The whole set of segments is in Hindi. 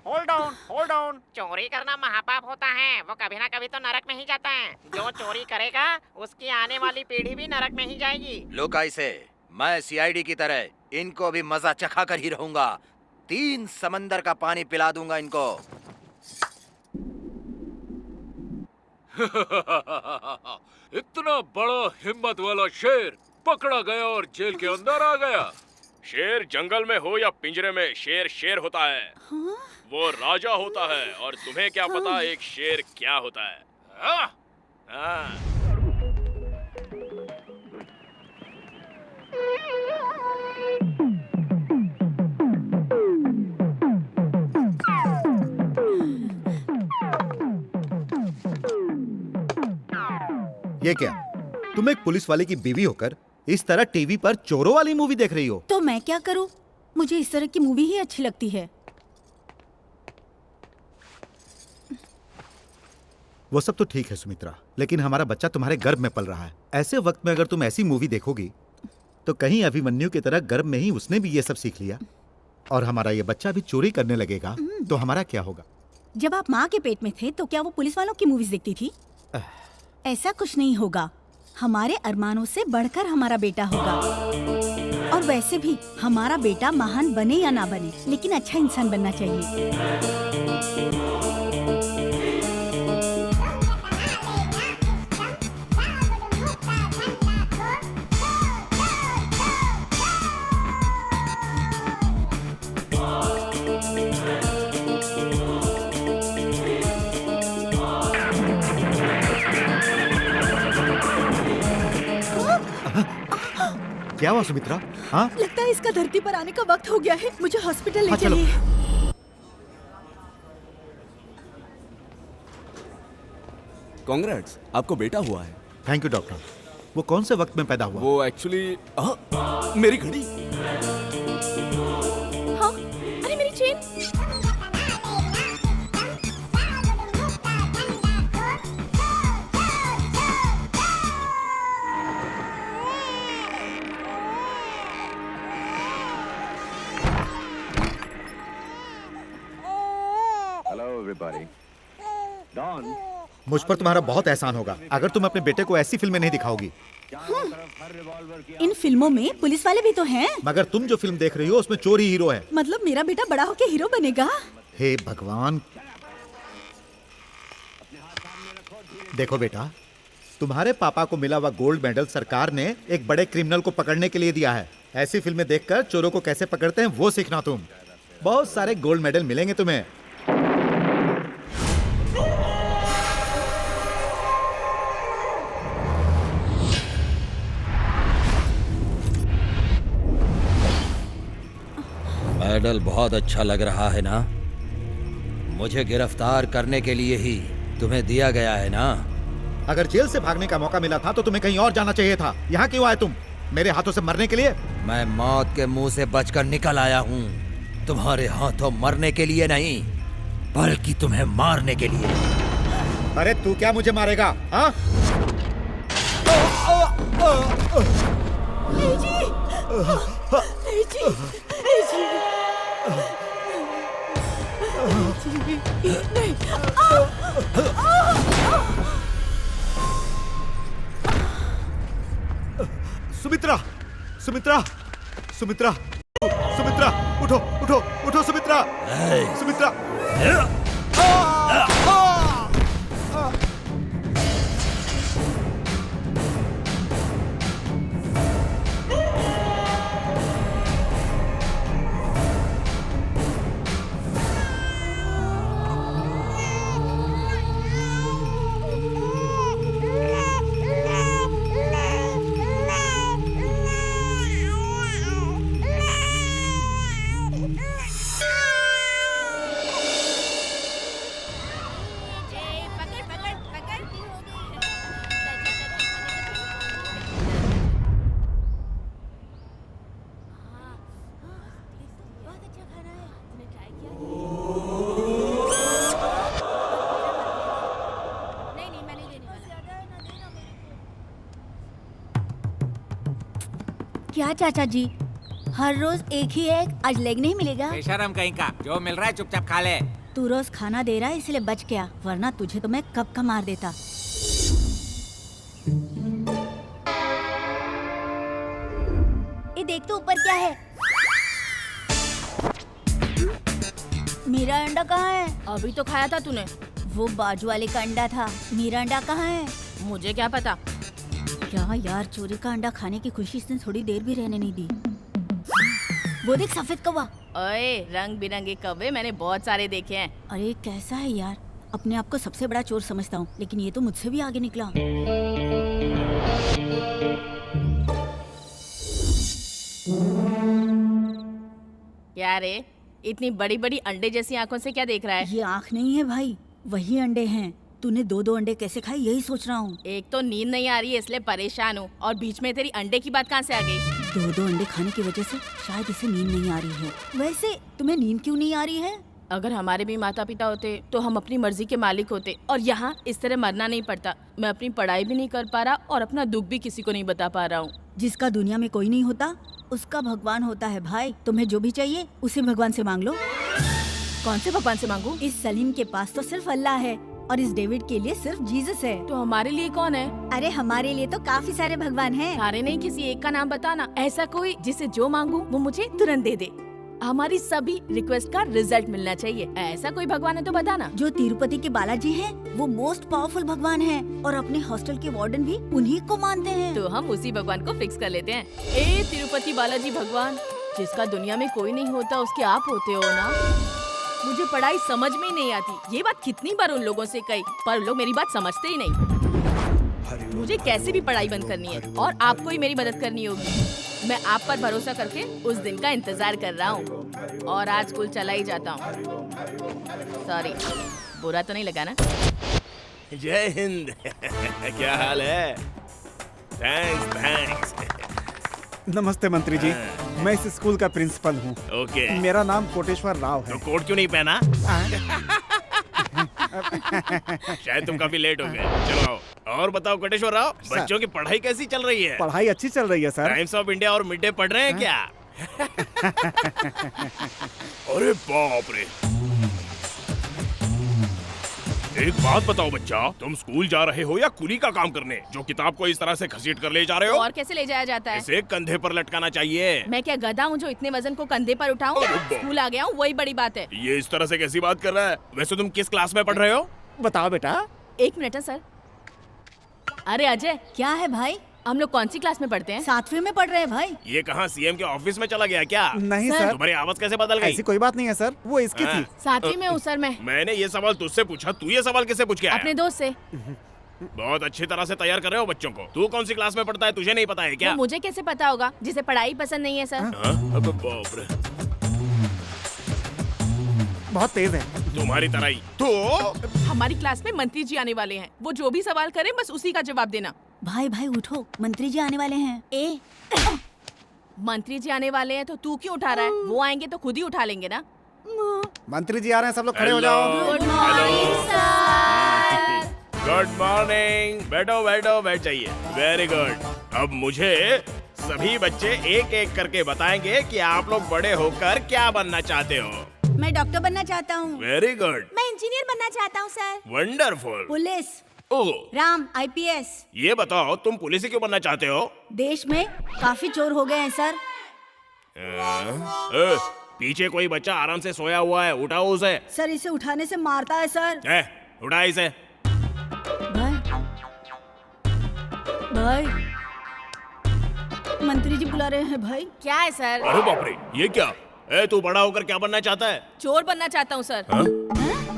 Hold on. चोरी करना महापाप होता है, वो कभी ना कभी तो नरक में ही जाता है। जो चोरी करेगा उसकी आने वाली पीढ़ी भी नरक में ही जाएगी। लो कैसे, मैं सीआईडी की तरह इनको भी मजा चखा कर ही रहूंगा। 3 समंदर का पानी पिला दूंगा इनको। इतना बड़ा हिम्मत वाला शेर पकड़ा गया और जेल के अंदर आ गया। शेर जंगल में हो या पिंजरे में, शेर शेर होता है। वो राजा होता है, और तुम्हें क्या पता एक शेर क्या होता है? हाँ? हाँ। ये क्या, तुम एक पुलिस वाले की बीवी होकर इस तरह टीवी पर चोरों वाली मूवी देख रही हो? तो मैं क्या करूं? मुझे इस तरह की मूवी ही अच्छी लगती है। वो सब तो ठीक है सुमित्रा, लेकिन हमारा बच्चा तुम्हारे गर्भ में पल रहा है। ऐसे वक्त में अगर तुम ऐसी मूवी देखोगी तो कहीं अभिमन्यु की तरह गर्भ में ही उसने भी ये सब सीख लिया और हमारा ये बच्चा भी चोरी करने लगेगा तो हमारा क्या होगा? जब आप माँ के पेट में थे तो क्या वो पुलिस वालों की मूवीज देखती थी? ऐसा कुछ नहीं होगा। हमारे अरमानों से बढ़कर हमारा बेटा होगा। और वैसे भी हमारा बेटा महान बने या ना बने, लेकिन अच्छा इंसान बनना चाहिए। क्या हुआ सुमित्रा? हाँ, लगता है इसका धरती पर आने का वक्त हो गया है। मुझे हॉस्पिटल ले हाँ, चलो। चलिए। कांग्रेट्स, आपको बेटा हुआ है। Thank you doctor. वो कौन से वक्त में पैदा हुआ? वो एक्चुअली मेरी घड़ी। हाँ, अरे मेरी चेन। मुझ पर तुम्हारा बहुत एहसान होगा अगर तुम अपने बेटे को ऐसी फिल्में नहीं दिखाओगी। इन फिल्मों में पुलिस वाले भी तो हैं। मगर तुम जो फिल्म देख रही हो उसमें चोर ही हीरो है। मतलब मेरा बेटा बड़ा होके हीरो बनेगा? हे भगवान। देखो बेटा, तुम्हारे पापा को मिला हुआ गोल्ड मेडल सरकार ने एक बड़े क्रिमिनल को पकड़ने के लिए दिया है। ऐसी फिल्में देखकर चोरों को कैसे पकड़ते हैं वो सीखना तुम। बहुत सारे गोल्ड मेडल मिलेंगे तुम्हें। मेडल बहुत अच्छा लग रहा है ना? मुझे गिरफ्तार करने के लिए ही तुम्हें दिया गया है ना? अगर जेल से भागने का मौका मिला था तो तुम्हें कहीं और जाना चाहिए था। यहाँ क्यों आए तुम? मेरे हाथों से मरने के लिए? मैं मौत के मुंह से बचकर निकल आया हूँ। तुम्हारे हाथों मरने के लिए नहीं, बल्कि तुम्हें मारने के लिए। अरे तू क्या मुझे मारेगा? हाँ? सुमित्रा, सुमित्रा, सुमित्रा, सुमित्रा, उठो, उठो, उठो सुमित्रा, सुमित्रा। क्या चाचा जी, हर रोज एक ही एग, आज लेग नहीं मिलेगा। बेशरम कहीं का, जो मिल रहा है चुपचाप खा ले। तू रोज खाना दे रहा है इसलिए बच गया, वरना तुझे तो मैं कब का मार देता। ये देख तो ऊपर क्या है। मेरा अंडा कहाँ है? अभी तो खाया था तूने। वो बाजू वाले का अंडा था, मेरा अंडा कहाँ है? मुझे क्या पता। क्या यार, चोरी का अंडा खाने की खुशी इसने थोड़ी देर भी रहने नहीं दी। वो देख सफेद कौवा। ओए, रंग बिरंगे कौवे मैंने बहुत सारे देखे हैं। अरे कैसा है यार, अपने आप को सबसे बड़ा चोर समझता हूँ, लेकिन ये तो मुझसे भी आगे निकला। क्या रे, इतनी बड़ी बड़ी अंडे जैसी आंखों से क्या देख रहा है? ये आँख नहीं है भाई, वही अंडे हैं। तूने दो दो अंडे कैसे खाए यही सोच रहा हूँ। एक तो नींद नहीं आ रही है इसलिए परेशान हूँ, और बीच में तेरी अंडे की बात कहाँ से आ गई? दो दो अंडे खाने की वजह से शायद इसे नींद नहीं आ रही है। वैसे तुम्हें नींद क्यों नहीं आ रही है? अगर हमारे भी माता पिता होते तो हम अपनी मर्जी के मालिक होते, और यहाँ इस तरह मरना नहीं पड़ता। मैं अपनी पढ़ाई भी नहीं कर पा रहा और अपना दुख भी किसी को नहीं बता पा रहा हूँ। जिसका दुनिया में कोई नहीं होता उसका भगवान होता है भाई। तुम्हें जो भी चाहिए उसे भगवान से मांग लो। कौन से भगवान से मांगू? इस सलीम के पास तो सिर्फ अल्लाह है और इस डेविड के लिए सिर्फ जीसस है। तो हमारे लिए कौन है? अरे हमारे लिए तो काफी सारे भगवान हैं। सारे नहीं, किसी एक का नाम बताना। ऐसा कोई जिसे जो मांगू वो मुझे तुरंत दे दे। हमारी सभी रिक्वेस्ट का रिजल्ट मिलना चाहिए। ऐसा कोई भगवान है तो बताना। जो तिरुपति के बालाजी हैं, वो मोस्ट पावरफुल भगवान हैं और अपने हॉस्टल के वार्डन भी उन्हीं को मानते हैं। तो हम उसी भगवान को फिक्स कर लेते हैं। ए तिरुपति बालाजी भगवान, जिसका दुनिया में कोई नहीं होता उसके आप होते हो ना। मुझे पढ़ाई समझ में ही नहीं आती। ये बात कितनी बार उन लोगों से कही, पर लोग मेरी बात समझते ही नहीं। मुझे कैसे भी पढ़ाई बंद करनी है और आपको ही मेरी मदद करनी होगी। मैं आप पर भरोसा करके उस दिन का इंतजार कर रहा हूँ और आज स्कूल चला ही जाता हूँ। सॉरी, बुरा तो नहीं लगा ना? जय हिंद। क्या हाल है? थैंक्स। नमस्ते मंत्री जी, मैं इस स्कूल का प्रिंसिपल हूँ। ओके। मेरा नाम कोटेश्वर राव है। तो कोट क्यों नहीं पहना? शायद तुम काफी लेट हो गए। चलो आओ। और बताओ कोटेश्वर राव, बच्चों की पढ़ाई कैसी चल रही है? पढ़ाई अच्छी चल रही है सर। टाइम्स ऑफ इंडिया और मिड डे पढ़ रहे हैं क्या? अरे बाप रे। एक बात बताओ बच्चा, तुम स्कूल जा रहे हो या कुली का काम करने, जो किताब को इस तरह से घसीट कर ले जा रहे हो? और कैसे ले जाया जाता है? इसे कंधे पर लटकाना चाहिए। मैं क्या गधा हूँ जो इतने वजन को कंधे पर उठाऊं? स्कूल आ गया हूँ, वही बड़ी बात है। ये इस तरह से कैसी बात कर रहा है? वैसे तुम किस क्लास में पढ़ रहे हो? बताओ बेटा। 1 मिनट है सर। अरे अजय, क्या है भाई? हम लोग कौन सी क्लास में पढ़ते हैं? 7वीं में पढ़ रहे हैं भाई। ये कहाँ सीएम के ऑफिस में चला गया क्या? नहीं सर। सर, तुम्हारी आवाज कैसे बदल गई? ऐसी कोई बात नहीं है सर, वो इसकी थी। 7वीं में हूँ सर मैं। मैंने ये सवाल तुझसे पूछा, तू ये सवाल किससे पूछ के आया? अपने दोस्त से। बहुत अच्छी तरह से तैयार कर रहे हो बच्चों को। तू कौन सी क्लास में पढ़ता है तुझे नहीं पता है क्या? वो मुझे कैसे पता होगा जिसे पढ़ाई पसंद नहीं है सर? हाँ? अबे बाप रे। बहुत तेज है। तुम्हारी तरह ही। तो हमारी क्लास में मंत्री जी आने वाले हैं, वो जो भी सवाल करें बस उसी का जवाब देना। भाई भाई उठो, मंत्री जी आने वाले हैं। ए मंत्री जी आने वाले हैं तो तू क्यों उठा रहा है? वो आएंगे तो खुद ही उठा लेंगे ना। मंत्री जी आ रहे हैं, सब लोग खड़े हो जाओ। Good morning sir. Good morning. बैठो बैठो, बैठ जाइए। Very good. अब मुझे सभी बच्चे एक एक करके बताएंगे कि आप लोग बड़े होकर क्या बनना चाहते हो। मैं डॉक्टर बनना चाहता हूँ। Very good. मैं इंजीनियर बनना चाहता हूँ सर। वंडरफुल। पुलिस, ओह, राम आईपीएस। ये बताओ तुम पुलिस क्यों बनना चाहते हो? देश में काफी चोर हो गए हैं सर। पीछे कोई बच्चा आराम से सोया हुआ है, उठाओ उसे। सर इसे उठाने से मारता है सर। उठा इसे। भाई भाई, मंत्री जी बुला रहे हैं भाई। क्या है सर? अरे बाप रे, ये क्या? तू बड़ा होकर क्या बनना चाहता है? चोर बनना चाहता हूँ सर। हाँ?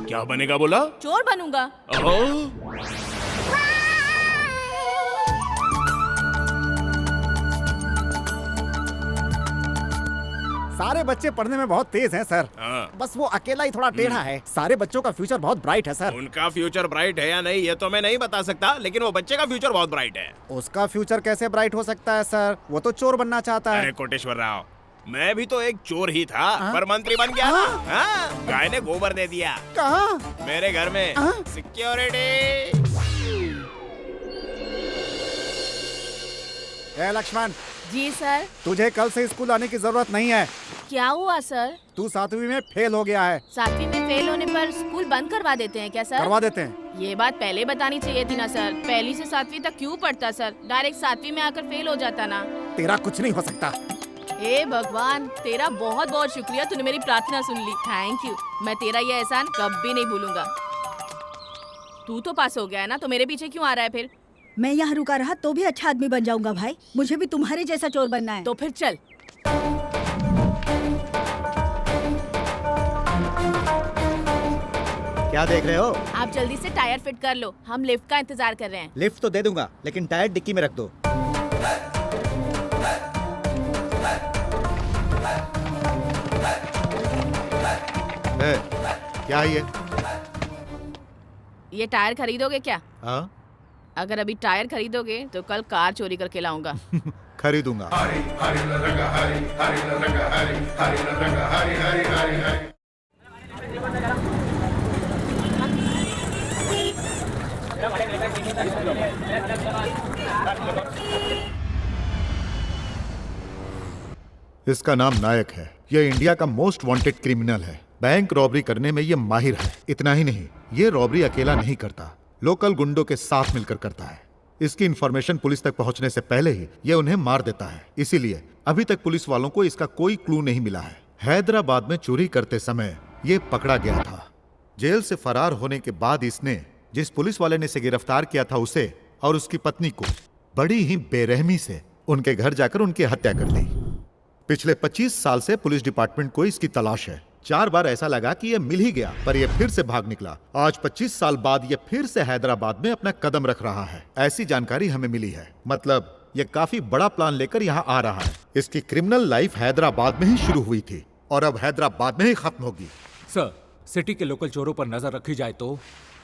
क्या बनेगा बोला? चोर बनूंगा। सारे बच्चे पढ़ने में बहुत तेज हैं सर। हाँ। बस वो अकेला ही थोड़ा टेढ़ा है। सारे बच्चों का फ्यूचर बहुत ब्राइट है सर। उनका फ्यूचर ब्राइट है या नहीं ये तो मैं नहीं बता सकता, लेकिन वो बच्चे का फ्यूचर बहुत ब्राइट है। उसका फ्यूचर कैसे ब्राइट हो सकता है सर? वो तो चोर बनना चाहता है। अरे कोटेश्वर राव, मैं भी तो एक चोर ही था, पर मंत्री बन गया ना। हाँ? गाय ने गोबर दे दिया। कहाँ? मेरे घर में। सिक्योरिटी। लक्ष्मण, जी सर। तुझे कल से स्कूल आने की जरूरत नहीं है। क्या हुआ सर? तू 7वीं में फेल हो गया है। 7वीं में फेल होने पर स्कूल बंद करवा देते हैं क्या सर? करवा देते हैं। ये बात पहले बतानी चाहिए थी ना सर। पहली से 7वीं तक क्यों पढ़ता सर? डायरेक्ट 7वीं में आकर फेल हो जाता ना। तेरा कुछ नहीं हो सकता। हे भगवान, तेरा बहुत बहुत शुक्रिया, तूने मेरी प्रार्थना सुन ली। Thank you. मैं तेरा ये एहसान कभी नहीं भूलूंगा। तू तो पास हो गया है ना, तो मेरे पीछे क्यों आ रहा है फिर? मैं यहाँ रुका रहा तो भी अच्छा आदमी बन जाऊंगा भाई। मुझे भी तुम्हारे जैसा चोर बनना है। तो फिर चल। क्या देख रहे हो? आप जल्दी से टायर फिट कर लो, हम लिफ्ट का इंतजार कर रहे हैं। लिफ्ट तो दे दूंगा, लेकिन टायर डिक्की में रख दो। क्या है ये टायर खरीदोगे क्या? हाँ? अगर अभी टायर खरीदोगे तो कल कार चोरी करके लाऊंगा। खरीदूंगा। इसका नाम नायक है। यह इंडिया का मोस्ट वांटेड क्रिमिनल है। बैंक रॉबरी करने में यह माहिर है। इतना ही नहीं, ये रॉबरी अकेला नहीं करता, लोकल गुंडों के साथ मिलकर करता है। इसकी इंफॉर्मेशन पुलिस तक पहुंचने से पहले ही यह उन्हें मार देता है। इसीलिए अभी तक पुलिस वालों को इसका कोई क्लू नहीं मिला है। हैदराबाद में चोरी करते समय यह पकड़ा गया था। जेल से फरार होने के बाद इसने जिस पुलिस वाले ने इसे गिरफ्तार किया था उसे और उसकी पत्नी को बड़ी ही बेरहमी से उनके घर जाकर उनकी हत्या कर दी। पिछले 25 साल से पुलिस डिपार्टमेंट को इसकी तलाश है। 4 बार ऐसा लगा कि यह मिल ही गया, पर यह फिर से भाग निकला। आज 25 साल बाद यह फिर से हैदराबाद में अपना कदम रख रहा है। ऐसी जानकारी हमें मिली है। मतलब यह काफी बड़ा प्लान लेकर यहाँ आ रहा है। इसकी क्रिमिनल लाइफ हैदराबाद में ही शुरू हुई थी और अब हैदराबाद में ही खत्म होगी। सर, सिटी के लोकल चोरों पर नजर रखी जाए तो?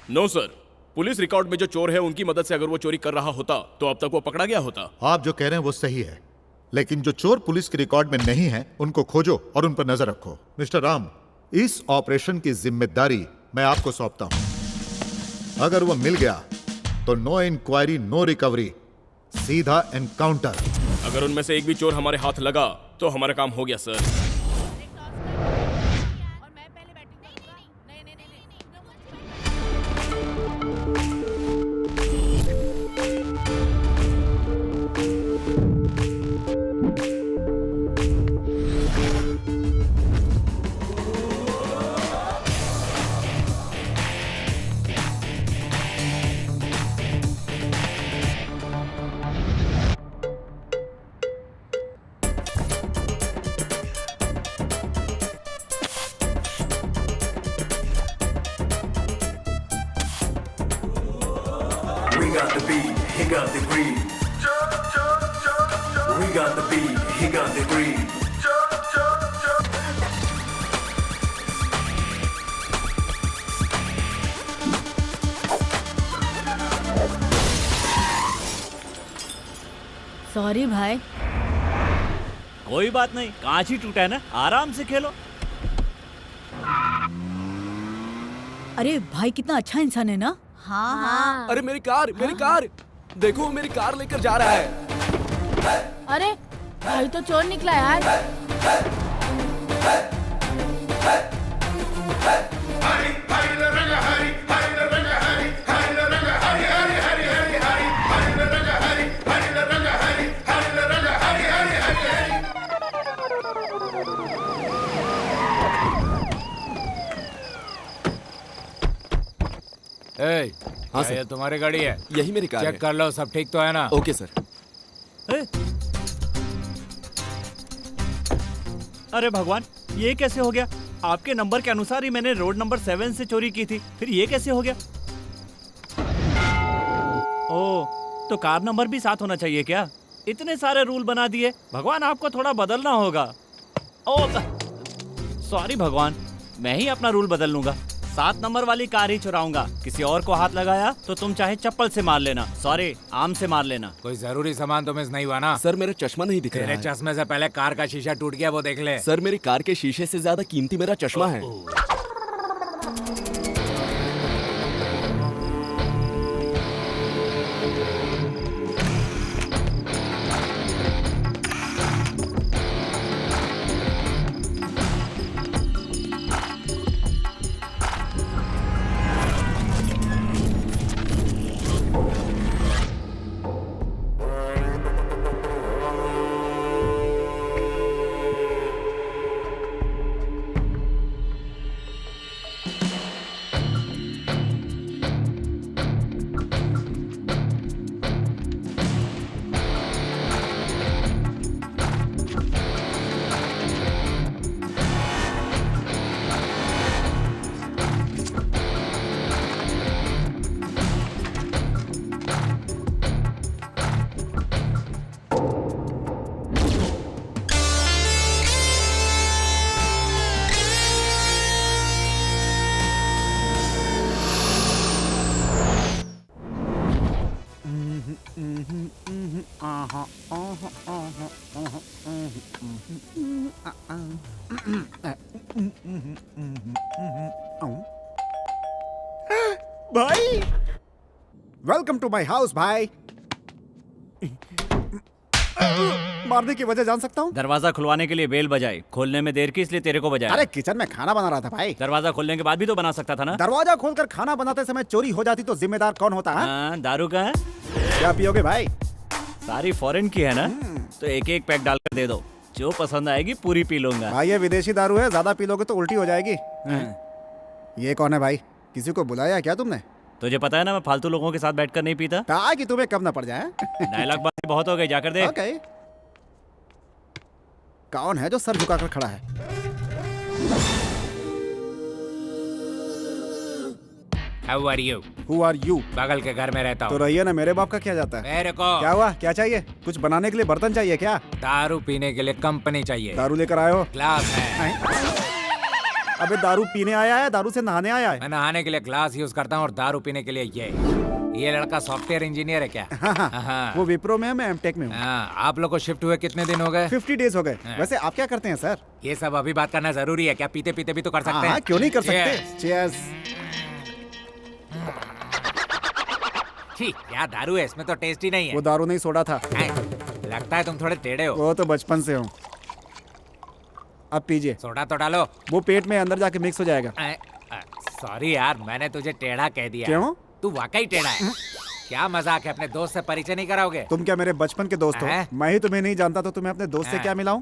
नो सर, पुलिस रिकॉर्ड में जो चोर है उनकी मदद से अगर वो चोरी कर रहा होता तो अब तक वो पकड़ा गया होता। आप जो कह रहे हैं वो सही है, लेकिन जो चोर पुलिस के रिकॉर्ड में नहीं है उनको खोजो और उन पर नजर रखो। मिस्टर राम, इस ऑपरेशन की जिम्मेदारी मैं आपको सौंपता हूं। अगर वो मिल गया तो नो इंक्वायरी नो रिकवरी, सीधा एनकाउंटर। अगर उनमें से एक भी चोर हमारे हाथ लगा तो हमारा काम हो गया sir. We got the beat, he got the greed. We got the beat, he got the greed. Sorry भाई। कोई बात नहीं, कांच ही टूटा है ना, आराम से खेलो। अरे भाई कितना अच्छा इंसान है ना। हाँ हाँ। अरे मेरी कार, देखो मेरी कार लेकर जा रहा है। अरे भाई तो चोर निकला यार। हाँ सर, ये तुम्हारी गाड़ी है? यही मेरी कार है। चेक कर लो, सब ठीक तो है ना? Okay sir. अरे भगवान, ये कैसे हो गया? आपके नंबर के अनुसार ही मैंने रोड नंबर 7 से चोरी की थी, फिर ये कैसे हो गया? ओह, तो कार नंबर भी साथ होना चाहिए क्या? इतने सारे रूल बना दिए, भगवान आपको थोड़ा बदलना होगा। ओह सॉरी भगवान, मैं ही अपना रूल बदल लूंगा। 7 नंबर वाली कार ही चुराऊंगा। किसी और को हाथ लगाया तो तुम चाहे चप्पल से मार लेना, सॉरी आम से मार लेना। कोई जरूरी सामान तो मिस नहीं हुआ ना? सर मेरा चश्मा नहीं दिख रहा तेरे है। चश्मे से पहले कार का शीशा टूट गया, वो देख ले। सर मेरी कार के शीशे से ज्यादा कीमती मेरा चश्मा है। भाई वेलकम टू माय हाउस भाई। मारने की वजह जान सकता हूँ? दरवाजा खुलवाने के लिए बेल बजाई, खोलने में देर की इसलिए तेरे को बजाया। अरे किचन में खाना बना रहा था भाई। दरवाजा खोलने के बाद भी तो बना सकता था ना। दरवाजा खोलकर खाना बनाते समय चोरी हो जाती तो जिम्मेदार कौन होता है? हाँ, दारू का है? क्या पियोगे भाई? सारी फॉरेन की है ना, तो एक एक पैक डालकर दे दो, जो पसंद आएगी पूरी पी लूंगा। भाई ये विदेशी दारू है, ज्यादा पी लोगे तो उल्टी हो जाएगी। ये कौन है भाई? किसी को बुलाया क्या तुमने? तुझे पता है ना मैं फालतू लोगों के साथ बैठकर नहीं पीता। कहा कि तुम्हें कब ना पड़ जाए। डायलॉग बातें बहुत हो गई, जाकर दे। ओके। कौन है जो सर झुकाकर खड़ा है? How are you? Who are you? बगल के घर में रहता तो हूँ। रहिए ना, मेरे बाप का क्या जाता है? मेरे को क्या हुआ? क्या चाहिए? कुछ बनाने के लिए बर्तन चाहिए क्या? दारू पीने के लिए कंपनी चाहिए। दारू लेकर आए हो? ग्लास है। अबे दारू पीने आया है, दारू से नहाने आया है? मैं नहाने के लिए ग्लास यूज करता हूँ और दारू पीने के लिए ये लड़का सॉफ्टवेयर इंजीनियर है क्या? हाँ। वो विप्रो में है, मैं एमटेक में हूँ। आप लोग को शिफ्ट हुए कितने दिन हो गए? 50 डेज हो गए। वैसे आप क्या करते हैं सर? ये सब अभी बात करना जरूरी है क्या? पीते पीते भी तो कर सकते हैं। क्यों नहीं कर सकते? चीयर्स। क्या दारू है, इसमें तो टेस्ट ही नहीं है। वो दारू नहीं, सोडा था। लगता है तुम थोड़े टेढ़े हो। वो तो बचपन से हूँ। अब पीजिए। सोडा तो डालो। वो पेट में अंदर जाके मिक्स हो जाएगा। सॉरी यार, मैंने तुझे टेढ़ा कह दिया। क्यों? तू वाकई टेढ़ा है। क्या मजाक है, अपने दोस्त से परिचय नहीं कराओगे? तुम क्या मेरे बचपन के दोस्त हो? मैं ही तुम्हें नहीं जानता तो तुम्हें अपने दोस्त से क्या मिलाऊं?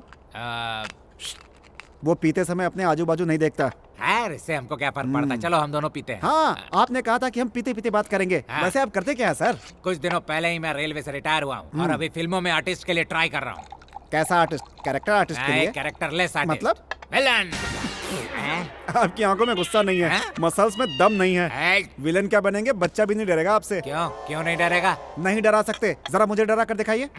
वो पीते समय अपने आजू बाजू नहीं देखता। इससे हमको क्या फर्क पड़ता है? चलो हम दोनों पीते हैं। हाँ, आपने कहा था कि हम पीते पीते बात करेंगे। वैसे आप करते क्या है सर? कुछ दिनों पहले ही मैं रेलवे से रिटायर हुआ हूँ और अभी फिल्मों में आर्टिस्ट के लिए ट्राई कर रहा हूँ। कैसा आर्टिस्ट? कैरेक्टर आर्टिस्ट के लिए? Characterless artist. मतलब? विलन। आपकी आंखों में गुस्सा नहीं है, मसल्स में दम नहीं है। विलन क्या बनेंगे? बच्चा भी नहीं डरेगा आपसे। क्यों नहीं डरेगा? नहीं डरा सकते। जरा मुझे डरा कर दिखाइए।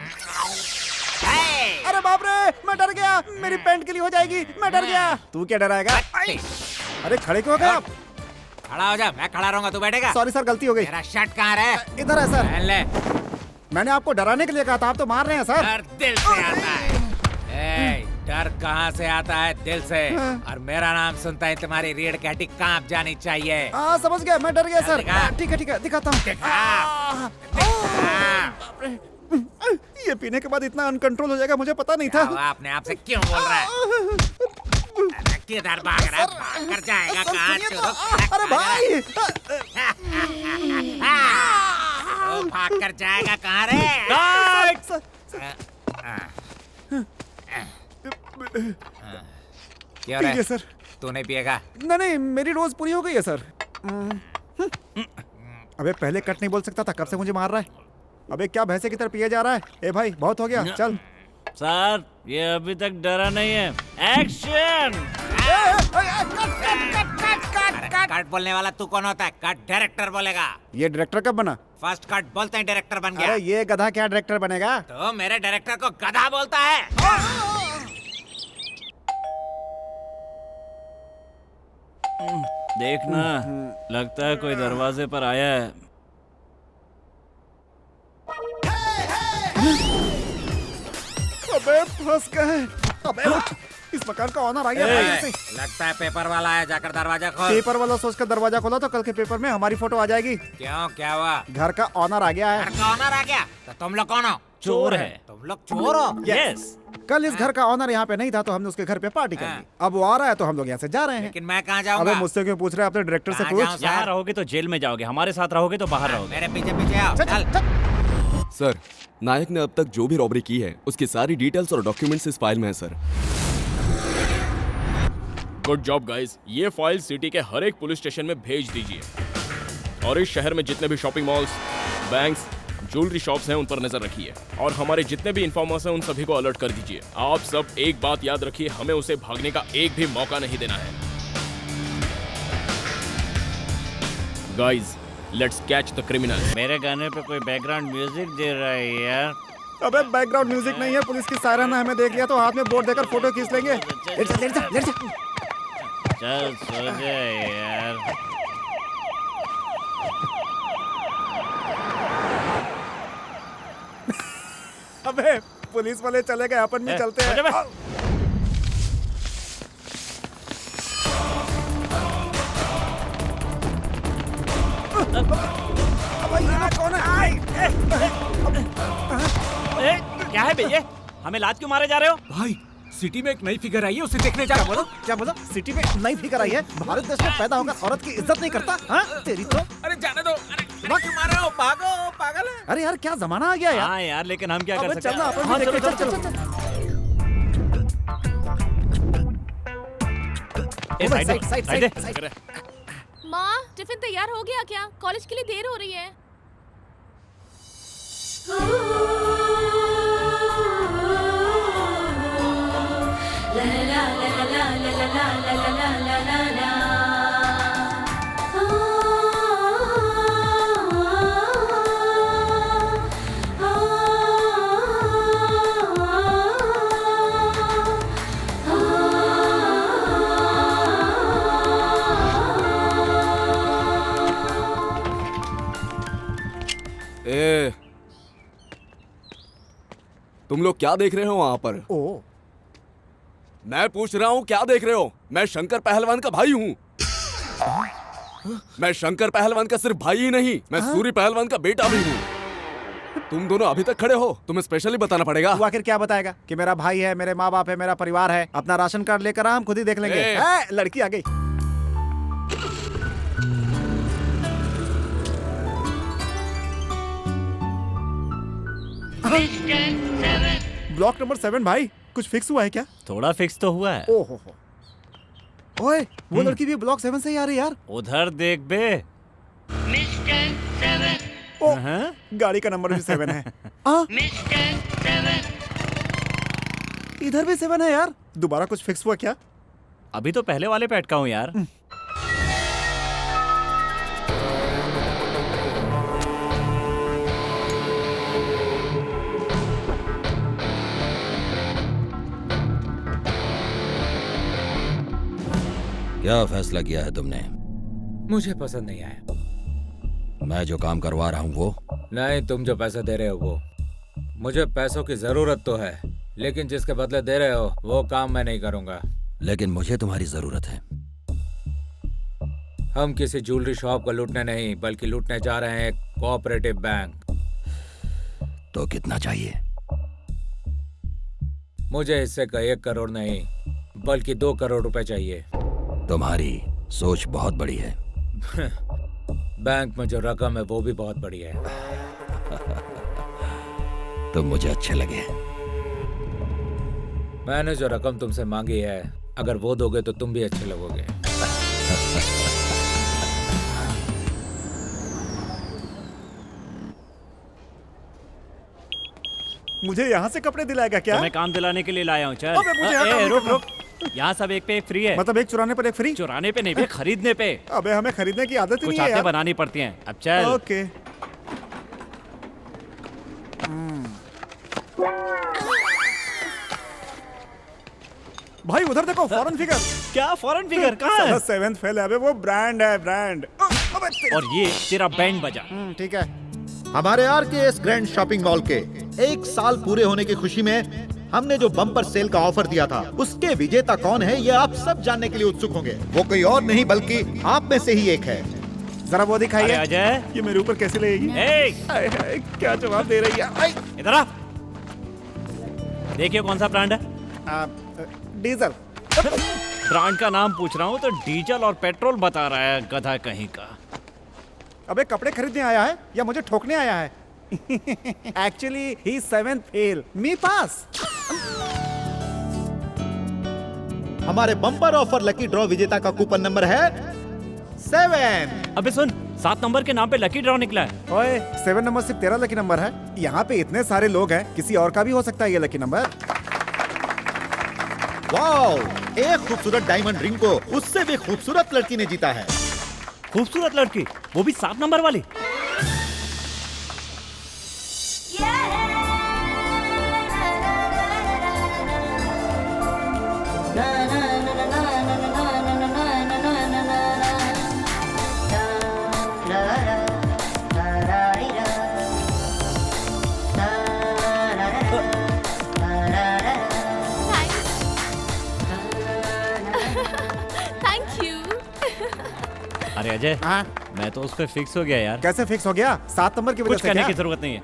अरे बाप रे, मैं डर गया। मेरी पैंट गीली हो जाएगी। मैं डर गया। तू क्या डराएगा? अरे खड़े क्यों हो गए आप? खड़ा हो जा, मैं खड़ा रहूंगा, तू बैठेगा। सॉरी सर, गलती हो गई। मेरा शर्ट कहाँ है? इधर है सर। पहन ले। मैंने आपको डराने के लिए कहा था, आप तो मार रहे हैं सर। डर दिल से आता है। डर कहाँ से आता है? दिल से। और मेरा नाम सुनता है तुम्हारी रीढ़ की हड्डी कांप जानी चाहिए। हाँ समझ गया, मैं डर गया सर। ठीक है, दिखाता हूँ। ये पीने के बाद इतना अनकंट्रोल हो जाएगा मुझे पता नहीं था। आपने आपसे क्यों बोल रहा है? किधर भाग रहा है? भाग कर जाएगा कहाँ? अरे भाई, भाग कर जाएगा कहाँ रे? क्यों रे? सर तू नहीं पिएगा? नहीं, मेरी डोज पूरी हो गई है सर। अबे पहले कट नहीं बोल सकता था, कब से मुझे मार रहा है? अबे क्या भैंसे की तरह पिए जा रहा है? ए भाई बहुत हो गया, चल। सर ये अभी तक डरा नहीं है। एक्शन! कट बोलने वाला तू कौन होता है? कट डायरेक्टर बोलेगा। ये डायरेक्टर कब बना? फर्स्ट कट बोलते हैं डायरेक्टर बन गया। अरे ये गधा क्या डायरेक्टर बनेगा? तो मेरे डायरेक्टर को गधा बोलता है। देखना, लगता है कोई दरवाजे पर आया है। अबे फंस गए। अबे उठ, इस मकान का ऑनर आ गया भाई से। लगता है पेपर वाला है, जाकर दरवाजा खोल। पेपर वाला सोचकर दरवाजा खोला तो कल के पेपर में हमारी फोटो आ जाएगी। क्यों, क्या हुआ? घर का ऑनर आ गया है। घर का ऑनर आ गया? तो तुम लोग कौन हो? चोर है। तुम लोग चोर हो? यस। कल इस घर का ऑनर यहाँ पे नहीं था तो हमने उसके घर पे पार्टी कर ली। अब वो आ रहा है तो हम लोग यहाँ से जा रहे हैं। लेकिन मैं कहाँ जाऊँगा? अबे मुझसे क्यों पूछ रहे हैं? अपने डायरेक्टर से पूछ। यहाँ रहोगे तो जेल में जाओगे, हमारे साथ रहोगे तो बाहर रहोगे। मेरे पीछे पीछे आओ। चल। सर, नायक ने अब तक जो भी रॉबरी की है उसकी सारी डिटेल्स और डॉक्यूमेंट्स इस फाइल में है सर। Good job guys. ये फाइल सिटी के हर एक पुलिस स्टेशन में भेज दीजिए और इस शहर में जितने भी shopping malls, banks, jewellery shops हैं उन पर नजर रखिए और हमारे जितने भी इन्फॉर्मर्स हैं उन सभी को अलर्ट कर दीजिए। आप सब एक बात याद रखिए, हमें उसे भागने का एक भी मौका नहीं देना है। Guys, let's catch the criminal. मेरे गाने पे कोई बैकग्राउंड म्यूजिक दे रहा है यार। अबे बैकग्राउंड म्यूजिक नहीं है, पुलिस की सायरन ने हमें देख लिया तो हाथ में बोर्ड देकर फोटो खींच लेंगे। लेट जा। चल सो जा यार। अबे पुलिस वाले चले गए, अपन भी चलते हैं। कौन है? क्या है भैया, हमें लात क्यों मारे जा रहे हो? भाई सिटी में एक नई फिगर आई है, उसे देखने जा रहा हूँ। क्या बोला? सिटी में नई फिगर आई है? भारत देश में पैदा होकर औरत की इज्जत नहीं करता? हाँ तेरी तो। अरे जाने दो, अरे क्यों मार रहे हो? पागल है। अरे यार क्या जमाना आ गया यार। हाँ यार, लेकिन हम क्या कर अबे सकते चलना, हैं? अपन भी हाँ, देखते, चलो, चल, चलो, चल, चलो। ओ भाई, साइड, साइड, साइड, साइड। माँ, टिफिन तैयार हो गया क्या? कॉलेज के लिए देर हो रही है। ए, तुम लोग क्या देख रहे हो वहां पर? ओ मैं पूछ रहा हूँ क्या देख रहे हो? मैं शंकर पहलवान का भाई हूँ। मैं शंकर पहलवान का सिर्फ भाई ही नहीं, मैं सूरी पहलवान का बेटा भी हूँ। तुम दोनों अभी तक खड़े हो, तुम्हें स्पेशली बताना पड़ेगा। तू आखिर क्या बताएगा कि मेरा भाई है, मेरे माँ बाप है, मेरा परिवार है। अपना राशन कार्ड लेकर आ, हम खुद ही देख लेंगे। लड़की आ गई। ब्लॉक नंबर 7 भाई, कुछ फिक्स हुआ है क्या? थोड़ा फिक्स तो हुआ है। ओहो, ओए वो लड़की भी ब्लॉक 7 से ही आ रही है यार। उधर देख बे। ओ, गाड़ी का नंबर भी 7 है। इधर भी 7 है यार। दोबारा कुछ फिक्स हुआ क्या? अभी तो पहले वाले पे अटका हूँ यार। क्या फैसला किया है तुमने? मुझे पसंद नहीं आया। मैं जो काम करवा रहा हूँ वो? नहीं, तुम जो पैसे दे रहे हो वो। मुझे पैसों की जरूरत तो है, लेकिन जिसके बदले दे रहे हो वो काम मैं नहीं करूंगा। लेकिन मुझे तुम्हारी जरूरत है। हम किसी ज्वेलरी शॉप को लूटने नहीं, बल्कि लूटने जा रहे हैं एक कोऑपरेटिव बैंक। तो कितना चाहिए? मुझे हिस्से का 1 करोड़ नहीं, बल्कि 2 करोड़ रुपए चाहिए। तुम्हारी सोच बहुत बड़ी है। बैंक में जो रकम है वो भी बहुत बड़ी है। तुम मुझे अच्छे लगे। मैंने जो रकम तुमसे मांगी है, अगर वो दोगे तो तुम भी अच्छे लगोगे। मुझे यहाँ से कपड़े दिलाएगा क्या? मैं काम दिलाने के लिए लाया हूँ। चल। अबे मुझे यहाँ काम रुक नहीं रुक, यहाँ सब एक पे एक फ्री है। मतलब एक चुराने पर एक फ्री? चुराने पे नहीं बे, खरीदने पे। अबे हमें खरीदने की आदत ही कुछ नहीं है आदतें यार। बनानी पड़ती हैं। अब चल। ओके। भाई उधर देखो, फॉरेन फिगर। क्या फॉरेन फिगर? कहाँ है? 7th फेल है, अबे वो ब्रांड है, ब्रांड। और ये तेरा बैंड बजा। ठीक है। हमारे आरकेएस ग्रैंड शॉपिंग मॉल के 1 साल पूरे होने की खुशी में हमने जो बम्पर सेल का ऑफर दिया था, उसके विजेता कौन है ये आप सब जानने के लिए उत्सुक होंगे। वो कोई और नहीं बल्कि आप में से ही एक है। जरा वो दिखाइए। अजय, ये मेरे ऊपर कैसे लगेगी? क्या जवाब दे रही है? इधर आ। देखिए कौन सा ब्रांड है? डीजल। ब्रांड का नाम पूछ रहा हूँ तो डीजल और पेट्रोल बता रहा है, गधा कहीं का। अबे कपड़े खरीदने आया है या मुझे ठोकने आया है? एक्चुअली ही 7th फेल, मी पास। हमारे बम्पर ऑफर लकी ड्रॉ विजेता का कूपन नंबर है 7। अबे सुन, 7 नंबर के नाम पे लकी ड्रॉ निकला है। ओए 7 नंबर सिर्फ तेरा लकी नंबर है। यहाँ पे इतने सारे लोग हैं, किसी और का भी हो सकता है ये लकी नंबर। वाओ, एक खूबसूरत डायमंड रिंग को उससे भी खूबसूरत लड़की ने जीता है। खूबसूरत लड़की, वो भी 7 नंबर वाली। अजय, हाँ? मैं तो उस पे फिक्स हो गया यार। कैसे फिक्स हो गया? 7 नंबर की वजह कुछ से करने क्या? की जरूरत नहीं है।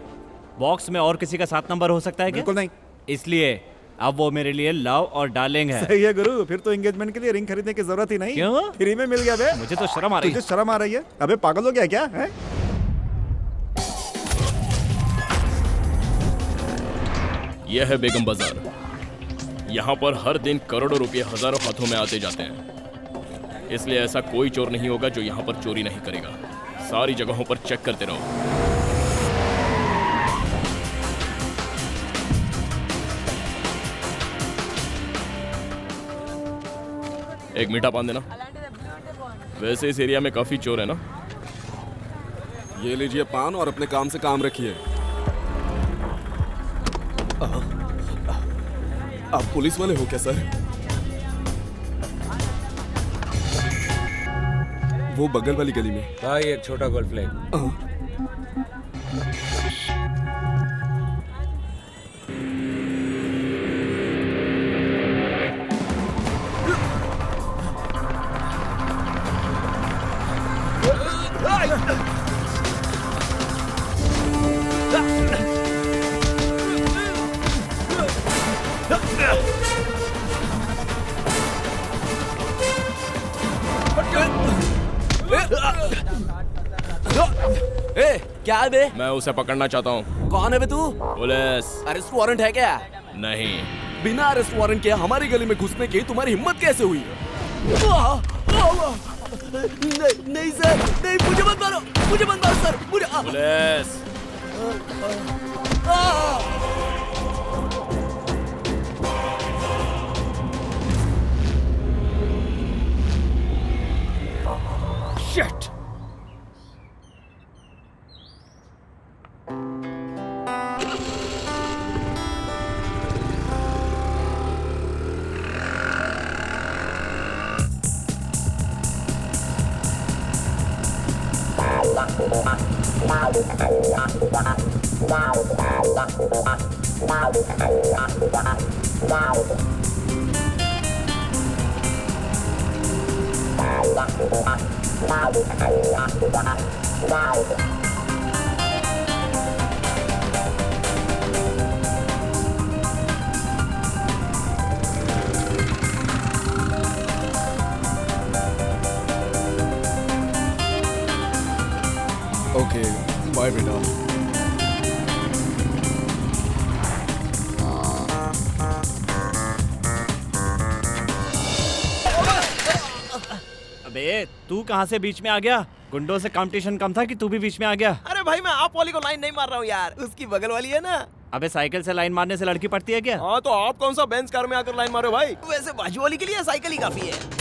बॉक्स में और किसी का 7 नंबर हो सकता है क्या? बिल्कुल नहीं। इसलिए अब वो मेरे लिए लव और डार्लिंग है। सही है गुरु, फिर तो एंगेजमेंट के लिए रिंग खरीदने की जरूरत ही नहीं। क्यों? फ्री में मिल गया बे। मुझे तो शर्म आ रही है। तुझे शर्म आ रही है? अबे पागल हो गया क्या है? यह है बेगम बाजार। यहाँ पर हर दिन करोड़ों रुपए हजारों हाथों में आते जाते हैं, इसलिए ऐसा कोई चोर नहीं होगा जो यहाँ पर चोरी नहीं करेगा। सारी जगहों पर चेक करते रहो। एक मीठा पान देना। वैसे इस एरिया में काफी चोर है ना। ये लीजिए पान और अपने काम से काम रखिए। आप पुलिस वाले हो क्या सर? वो बगल वाली गली में। भाई एक छोटा गोल्फ लेग। ए, क्या है बे? मैं उसे पकड़ना चाहता हूँ। कौन है बे तू? पुलिस। अरेस्ट वारंट है क्या? नहीं। बिना अरेस्ट वारंट के हमारी गली में घुसने की तुम्हारी हिम्मत कैसे हुई? नहीं सर, नहीं, मुझे मत मारो, मुझे मत मारो सर, मुझे। पुलिस। शिट। ओके, बाय बेटा। अबे तू कहाँ से बीच में आ गया? गुंडों से कंपटीशन कम था कि तू भी बीच में आ गया? अरे भाई मैं आप वाली को लाइन नहीं मार रहा हूँ यार, उसकी बगल वाली है ना। अबे साइकिल से लाइन मारने से लड़की पड़ती है क्या? हाँ तो आप कौन सा बेंच कार में आकर लाइन मारो भाई? वैसे बाजू वाली के लिए साइकिल ही काफी है।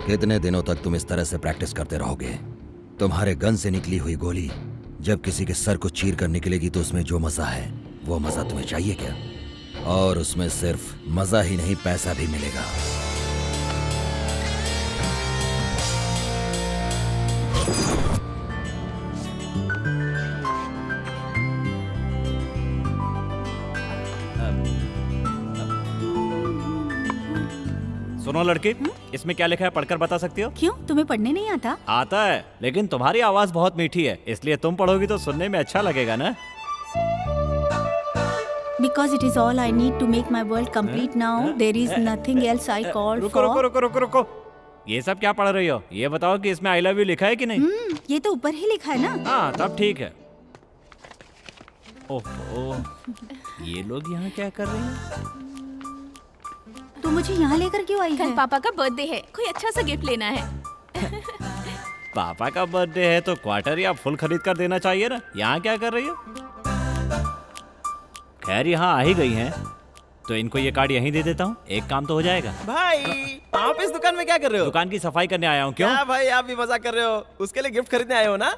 कितने दिनों तक तुम इस तरह से प्रैक्टिस करते रहोगे? तुम्हारे गन से निकली हुई गोली जब किसी के सर को चीर कर निकलेगी तो उसमें जो मजा है वो मजा तुम्हें चाहिए क्या? और उसमें सिर्फ मजा ही नहीं, पैसा भी मिलेगा। सुनो लड़के, इसमें क्या लिखा है पढ़कर बता सकती हो? क्यों, तुम्हें पढ़ने नहीं आता? आता है, लेकिन तुम्हारी आवाज बहुत मीठी है, इसलिए तुम पढ़ोगी तो सुनने में अच्छा लगेगा ना। Because it is all I need to make my world complete now. There is nothing else I call रुको for. रुको रुको रुको रुको, ये सब क्या पढ़ रही हो? ये बताओ कि इसमें आई लव यू लिखा है कि नहीं? ये तो ऊपर ही लिखा है ना। हाँ तब ठीक है। ओहो, ये लोग यहाँ क्या कर रहे हैं? तू मुझे यहाँ लेकर क्यों आई है? कल पापा का बर्थडे है, कोई अच्छा सा गिफ्ट लेना है। पापा का बर्थडे है तो क्वार्टर या फुल खरीद कर देना चाहिए ना। यहाँ क्या कर रही हो? खैर यहाँ आ ही गई हैं, तो इनको ये कार्ड यहीं दे देता हूँ, एक काम तो हो जाएगा। भाई आप इस दुकान में क्या कर रहे हो? दुकान की सफाई करने आया हूँ। क्यों? क्या भाई आप भी मजाक कर रहे हो? उसके लिए गिफ्ट खरीदने आए हो ना?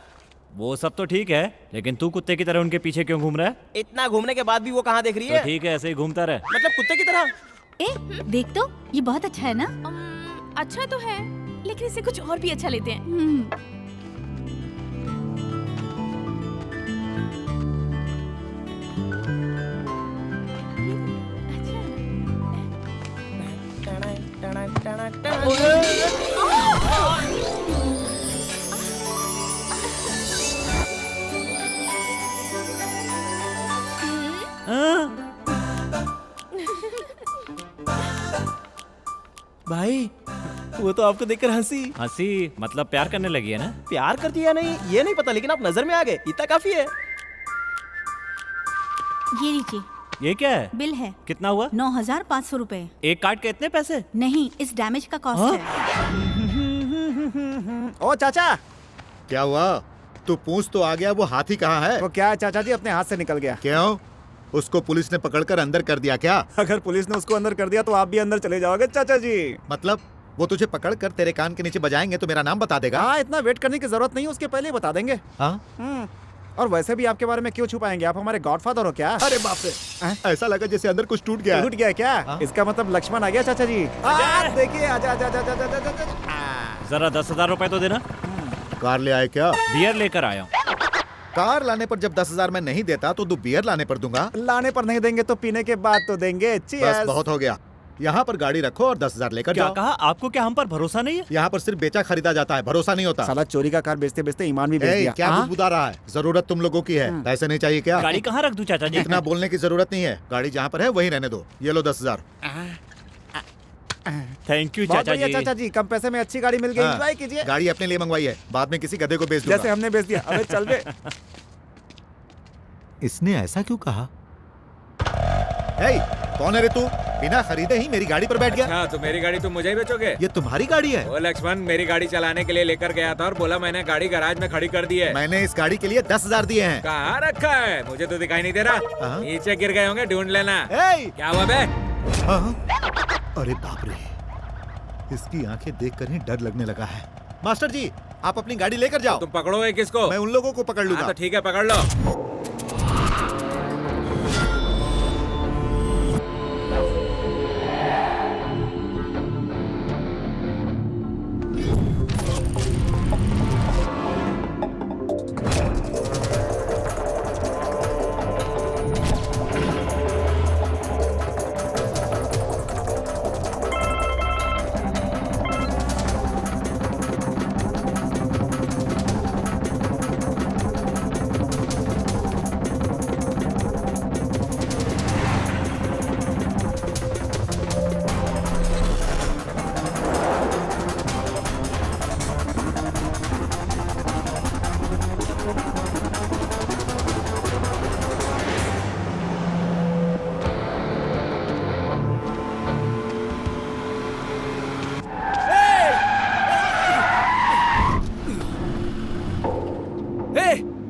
वो सब तो ठीक है, लेकिन तू कुत्ते की तरह उनके पीछे क्यों घूम रहा है? इतना घूमने के बाद भी वो कहाँ देख रही तो है? ठीक है, ऐसे ही घूमता रहे। मतलब कुत्ते की तरह। ए, देख तो, ये बहुत अच्छा है ना? अच्छा तो है, लेकिन इसे कुछ और भी अच्छा लेते हैं। भाई वो तो आपको देखकर हंसी हंसी मतलब प्यार करने लगी है ना? प्यार करती है नहीं ये नहीं पता, लेकिन आप नजर में आ गए, इतना काफी है। ये लीजिए, ये क्या है? बिल है। कितना हुआ? 9,500 रुपए। एक कार्ड के इतने पैसे? नहीं, इस डैमेज का कॉस्ट है। ओ चाचा, क्या हुआ? तू पूछ तो आ गया, वो हाथी कहाँ है? वो क्या है चाचा जी, अपने हाथ से निकल गया। क्यों? उसको पुलिस ने पकड़कर अंदर कर दिया क्या? अगर पुलिस ने उसको अंदर कर दिया तो आप भी अंदर चले जाओगे चाचा जी। मतलब वो तुझे पकड़कर तेरे कान के नीचे बजाएंगे तो मेरा नाम बता देगा? हाँ, इतना वेट करने की जरूरत नहीं, उसके पहले ही बता देंगे। हाँ? और वैसे भी आपके बारे में क्यों छुपाएंगे, आप हमारे गॉडफादर हो क्या? अरे बाप रे, ऐसा लगा जैसे अंदर कुछ टूट गया। टूट गया क्या? हाँ? इसका मतलब लक्ष्मण आ गया चाचा जी। देखिए, आजा आजा आजा आजा आजा आजा। जरा 10,000 रुपए तो देना। कार ले आए क्या? बियर लेकर आया हूँ। कार लाने पर जब 10,000 मैं नहीं देता तो तू बियर लाने पर दूंगा? लाने पर नहीं देंगे तो पीने के बाद तो देंगे। बस Cheers। बहुत हो गया, यहाँ पर गाड़ी रखो और 10,000 लेकर क्या जाओ। कहा? आपको क्या हम पर भरोसा नहीं है? यहाँ पर सिर्फ बेचा खरीदा जाता है, भरोसा नहीं होता। साला चोरी का कार बेचते बेचते ईमान भी बेच ए, दिया। क्या हाँ? बुदबुदा रहा है? जरूरत तुम लोगों की है, पैसे नहीं चाहिए क्या? गाड़ी कहाँ रख दूं चाचा जी? इतना बोलने की जरूरत नहीं है, गाड़ी जहाँ पर है वहीं रहने दो। ये लो 10,000। थैंक यू बहुत चाचा बढ़िया जी। चाचा जी, कम पैसे में अच्छी गाड़ी मिल गई, हाँ, एंजॉय कीजिए। गाड़ी अपने लिए मंगवाई है, बाद में किसी गधे को बेच दूंगा। जैसे हमने बेच दिया। अबे चल बे। इसने ऐसा क्यों कहा? ए, कौन है रे तू? बिना खरीदे ही मेरी गाड़ी पर बैठ गया। हाँ, तो मेरी गाड़ी तुम मुझे ही बेचोगे? ये तुम्हारी गाड़ी है? वो लक्ष्मण मेरी गाड़ी चलाने के लिए लेकर गया था और बोला मैंने गाड़ी गैराज में खड़ी कर दी है। मैंने इस गाड़ी के लिए 10,000 दिए हैं। कहाँ रखा है? मुझे तो दिखाई नहीं दे रहा। हाँ? नीचे गिर गए होंगे, ढूंढ लेना। ए! क्या हुआ बे? हाँ? अरे बाप रे, इसकी आंखें देखकर ही डर लगने लगा है। मास्टर जी, आप अपनी गाड़ी लेकर जाओ। तुम पकड़ोगे किसको? मैं उन लोगों को पकड़ लूंगा। हाँ, तो ठीक है, पकड़ लो।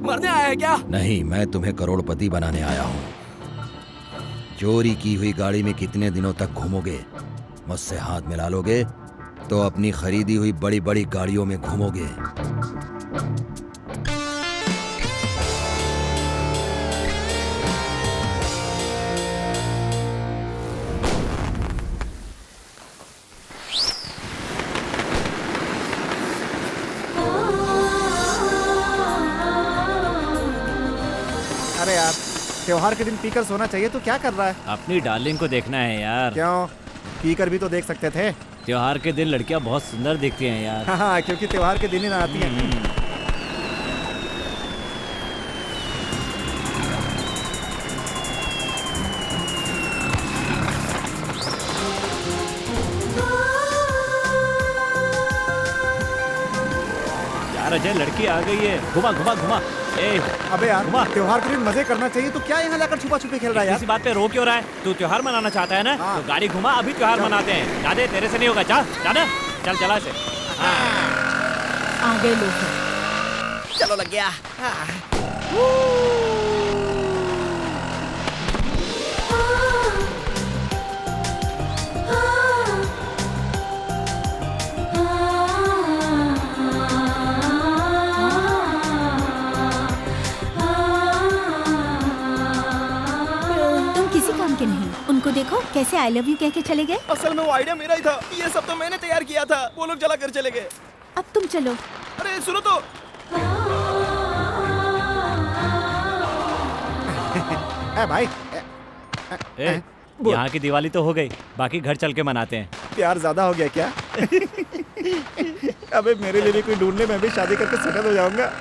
मरने आया है क्या? नहीं, मैं तुम्हें करोड़पति बनाने आया हूँ। चोरी की हुई गाड़ी में कितने दिनों तक घूमोगे? मुझसे हाथ मिला लोगे तो अपनी खरीदी हुई बड़ी बड़ी गाड़ियों में घूमोगे। अरे यार, त्योहार के दिन पीकर सोना चाहिए, तो क्या कर रहा है? अपनी डार्लिंग को देखना है यार। क्यों? पीकर भी तो देख सकते थे। त्योहार के दिन लड़कियां बहुत सुंदर दिखती हैं यार। हाँ, क्योंकि त्योहार के दिन ही ना आती हैं। यार अजय, लड़की आ गई है। घुमा घुमा घुमा। ए, अबे यार, घुमा। त्योहार के दिन मजे करना चाहिए, तो क्या यहाँ लाकर छुपा छुपी खेल रहा है यार? इसी बात पे रो क्यों रहा है? तू त्योहार मनाना चाहता है ना? हाँ। तो गाड़ी घुमा, अभी त्योहार मनाते हैं। दादे, तेरे से नहीं होगा। जा दादा, चल चला से। आ गए लोग। चलो लग गया। तुम किसी काम के नहीं। उनको देखो कैसे आई लव यू कह के चले गए। असल में वो आइडिया मेरा ही था, ये सब तो मैंने तैयार किया था, वो लोग जला कर चले गए। अब तुम चलो। अरे सुनो तो। भाई, ए, यहाँ की दिवाली तो हो गई, बाकी घर चल के मनाते हैं। प्यार ज्यादा हो गया क्या? अबे मेरे लिए भी कोई ढूंढ ले, मैं भी शादी करके सेटल हो जाऊंगा।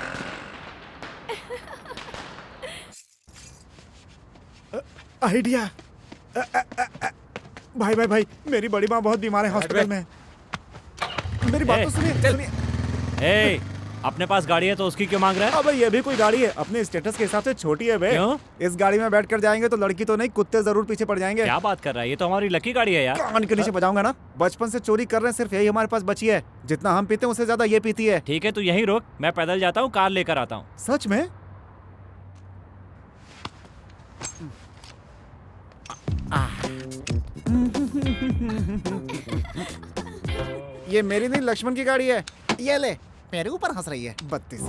आइडिया। भाई भाई भाई, मेरी बड़ी माँ बहुत बीमार है, हॉस्पिटल में। मेरी बात तो सुनिए ए, अपने पास गाड़ी है तो उसकी क्यों मांग रहा है? अबे ये भी कोई गाड़ी है? अपने स्टेटस के हिसाब से छोटी है बे। क्यों? इस गाड़ी में बैठ कर जाएंगे तो लड़की तो नहीं, कुत्ते जरूर पीछे पड़ जाएंगे। क्या बात कर रहा है? ये तो हमारी लकी गाड़ी है यार। कान के नीचे बजाऊंगा ना। बचपन से चोरी कर रहे हैं, सिर्फ यही हमारे पास बची है। जितना हम पीते हैं उससे ज्यादा ये पीती है। ठीक है, तू यहीं रुक, मैं पैदल जाता हूँ, कार लेकर आता हूँ। सच में? ये मेरी नहीं, लक्ष्मण की गाड़ी है। ये ले, मेरे ऊपर हंस रही है बत्तीस।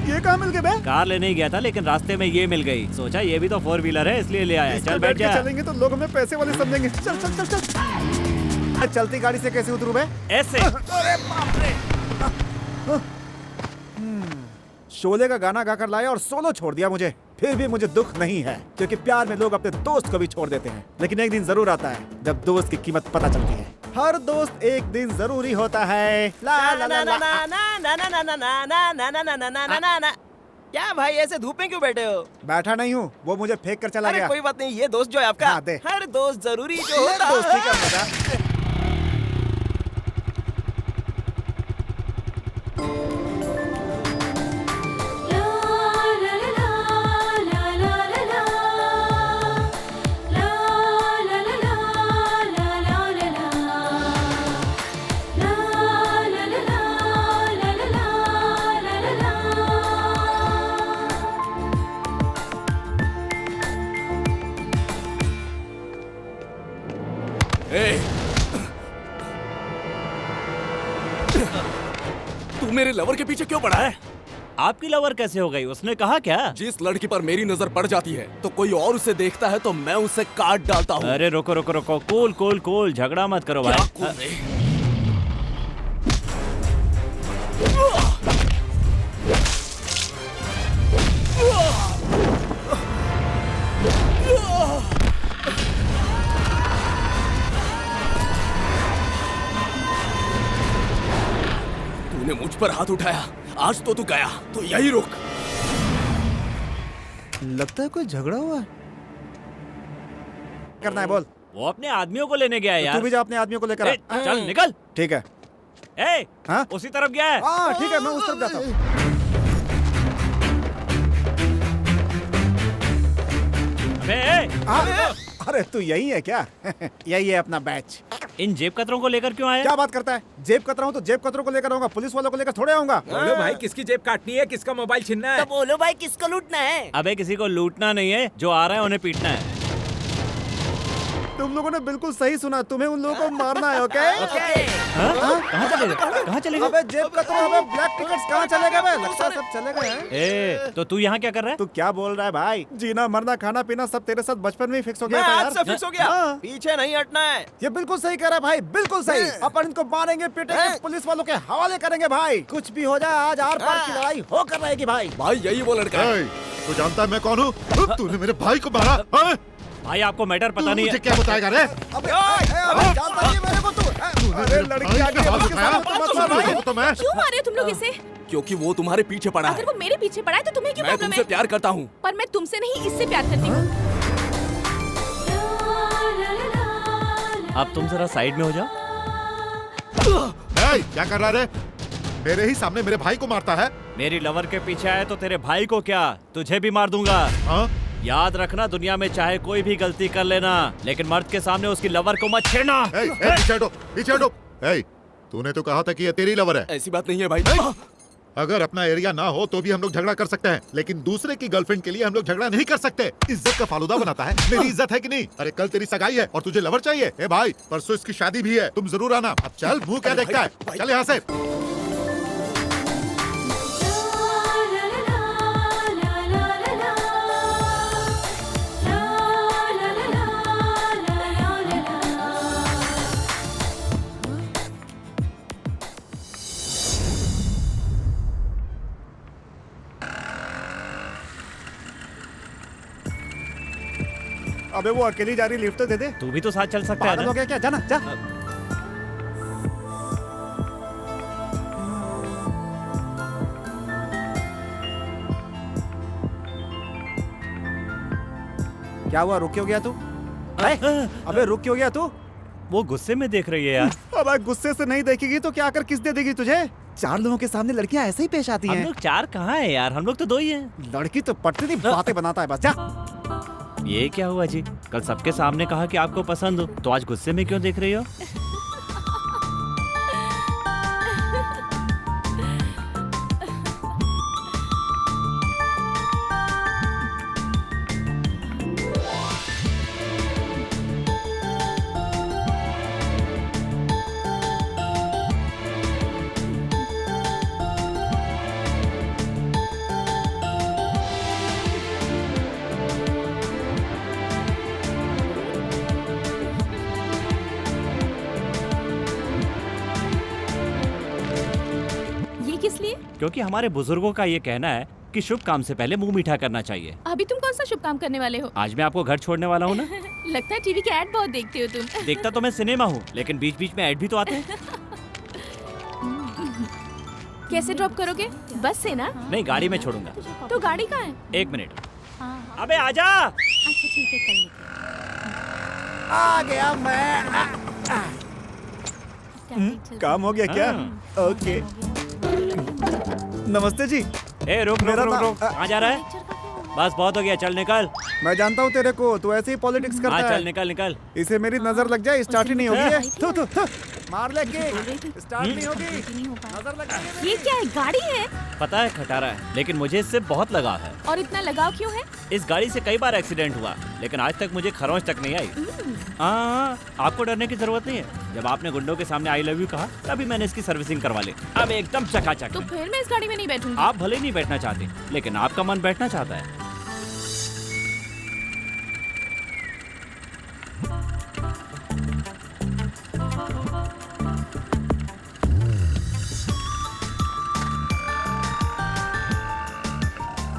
ये कहाँ मिल गए बे? कार लेने ही गया था लेकिन रास्ते में ये मिल गई। सोचा ये भी तो 4 व्हीलर है इसलिए ले आया। चल बैठ जा। चलेंगे तो लोग हमें पैसे वाले समझेंगे। चल चल चल चल। चलती गाड़ी से कैसे उतरूं बे? ऐसे। अरे बाप रे। शोले का गाना गाकर लाया और सोलो छोड़ दिया मुझे। फिर भी मुझे दुख नहीं है, क्योंकि प्यार में लोग अपने दोस्त को भी छोड़ देते हैं। लेकिन एक दिन जरूर आता है जब दोस्त की कीमत पता चलती है। हर दोस्त एक दिन जरूरी होता है। ला ला ला ला। क्या भाई ऐसे धूप में क्यों बैठे हो? बैठा नहीं हूँ, वो मुझे फेंक कर चला गया। कोई बात नहीं, ये दोस्त जो है आपका, हाँ, दे। हर दोस्त जरूरी जो होता दोस्ती का मजा। तू मेरे लवर के पीछे क्यों पड़ा है? आपकी लवर कैसे हो गई? उसने कहा क्या? जिस लड़की पर मेरी नजर पड़ जाती है तो कोई और उसे देखता है तो मैं उसे काट डालता हूँ। अरे रुको रुको रुको, कूल कूल कूल, झगड़ा मत करो भाई। तूने मुझ पर हाथ उठाया, आज तो तू गया, तो यही रुक। लगता है कोई झगड़ा हुआ है। करना है बोल। वो अपने आदमियों को लेने गया है यार। तू भी जा अपने आदमियों को लेकर आ। चल निकल। ठीक है। ए, हाँ? उसी तरफ गया है। हाँ ठीक है, मैं उस तरफ जाता हूँ। अरे तू यही है क्या? यही है अपना बैच। इन जेब कतरों को लेकर क्यों आया? क्या बात करता है? जेब कतरा हूँ तो जेब कतरों को लेकर आऊंगा, पुलिस वालों को लेकर थोड़े आऊंगा। बोलो भाई, किसकी जेब काटनी है, किसका मोबाइल छीनना है? तो बोलो भाई, किसको लूटना है? अबे किसी को लूटना नहीं है, जो आ रहा है उन्हें पीटना है। तुम लोगों ने बिल्कुल सही सुना, तुम्हें उन लोगों को मारना है। ओके? कहाँ चलेगा? कहाँ चलेगा? अबे जेब कतरा, अबे ब्लैक टिकट्स कहाँ चले गए? लगता है सब चले गए हैं। ए, तो तू यहाँ क्या कर रहा है? तू क्या बोल रहा है भाई? जीना मरना खाना पीना सब तेरे साथ बचपन में ही फिक्स हो गया था यार। आज से फिक्स हो गया, पीछे नहीं हटना है। ये बिल्कुल सही कह रहा है भाई, बिल्कुल सही। अपन इनको मारेंगे पीटेंगे, पुलिस वालों के हवाले करेंगे भाई। कुछ भी हो जाए, आज आर पार की लड़ाई होकर रहेगी भाई। भाई यही वो लड़का है। तू जानता है मैं कौन हूँ? तूने मेरे भाई को मारा। भाई आपको मैटर पता नहीं है। मुझे क्या बताएगा रे? अबे जानता नहीं है मेरे को तू। अरे लड़की आ गई, उसके सामने तो मत मार भाई। तो मैं क्यों मारे हो तुम लोग इसे? क्योंकि वो तुम्हारे पीछे पड़ा है। अगर वो मेरे पीछे पड़ा है तो तुम्हें क्यों मैं प्रॉब्लम तुमसे है? प्यार करता हूँ। पर मैं तुमसे नहीं, इससे प्यार करती हूँ। अब तुम जरा साइड में हो जाओ। क्या कर रहा रे? मेरे ही सामने मेरे भाई को मारता है। मेरी लवर के पीछे आए तो तेरे भाई को क्या, तुझे भी मार दूंगा। हाँ? याद रखना, दुनिया में चाहे कोई भी गलती कर लेना, लेकिन मर्द के सामने उसकी लवर को मत छेड़ना। पीछे हटो, पीछे हटो। तूने तो कहा था कि ये तेरी लवर है। ऐसी बात नहीं है भाई। अगर अपना एरिया ना हो तो भी हम लोग झगड़ा कर सकते हैं, लेकिन दूसरे की गर्लफ्रेंड के लिए हम लोग झगड़ा नहीं कर सकते। इज्जत का फालूदा बनाता है। मेरी इज्जत है कि नहीं? अरे कल तेरी सगाई है और तुझे लवर चाहिए? ए भाई, परसों इसकी शादी भी है, तुम जरूर आना। अब चल, मुंह क्या देखता है? चल यहाँ से। अबे वो अकेली जा रही, लिफ्ट तो दे दे। तू भी तो साथ चल सकता है पागल हो ना? गया क्या? जाना जा। क्या हुआ, रुक क्यों गया तू? अबे रुक क्यों गया तू? वो गुस्से में देख रही है यार। अबे गुस्से से नहीं देखेगी तो क्या कर किस दे देगी तुझे? 4 लोगों के सामने लड़कियां ऐसे ही पेश आती हम हैं। लोग 4 कहाँ है यार, हम लोग तो 2 ही हैं। लड़की तो पटती नहीं, बातें बनाता है बस। जा। ये क्या हुआ जी? कल सबके सामने कहा कि आपको पसंद हो, तो आज गुस्से में क्यों देख रही हो? ये किस लिए? क्योंकि हमारे बुजुर्गों का ये कहना है कि शुभ काम से पहले मुंह मीठा करना चाहिए। अभी तुम कौन सा शुभ काम करने वाले हो? आज मैं आपको घर छोड़ने वाला हूँ ना। लगता है टीवी के ऐड बहुत देखते हो तुम। देखता तो मैं सिनेमा हूँ, लेकिन बीच बीच में ऐड भी तो आते हैं। कैसे ड्रॉप करोगे? बस से ना? नहीं, गाड़ी में छोड़ूंगा। तो गाड़ी कहाँ है? 1 मिनट। अबे आजा। अच्छा ठीक है, कर लेते आ गया मैं। काम हो गया क्या? ओके। नमस्ते जी। ए रुक रुक मेरा रुक नाम- रुक, कहाँ जा रहा है? बस बहुत हो गया, चल निकल। मैं जानता हूँ तेरे को, तू ऐसे ही पॉलिटिक्स करता हाँ है। चल निकल निकल। इसे मेरी नजर लग जाए, स्टार्ट ही नहीं होगी ये। उसे थू थू थू। मार ले बोल रही थी। के स्टार्ट नहीं होगी। नहीं हो पाया। नजर लग जाएगी। ये क्या है? गाड़ी है? पता है खटारा है, लेकिन मुझे इससे बहुत लगाव है। और इतना लगाव क्यों है? इस गाड़ी से कई बार एक्सीडेंट हुआ, लेकिन आज तक मुझे खरोंच तक नहीं आई। हाँ, आपको डरने की जरूरत नहीं है। जब आपने गुंडों के सामने आई लव यू कहा, तभी मैंने इसकी सर्विसिंग करवा ली। अब एकदम चकाचक। तो फिर मैं इस गाड़ी में नहीं बैठूंगी। आप भले नहीं बैठना चाहते, लेकिन आपका मन बैठना चाहता है।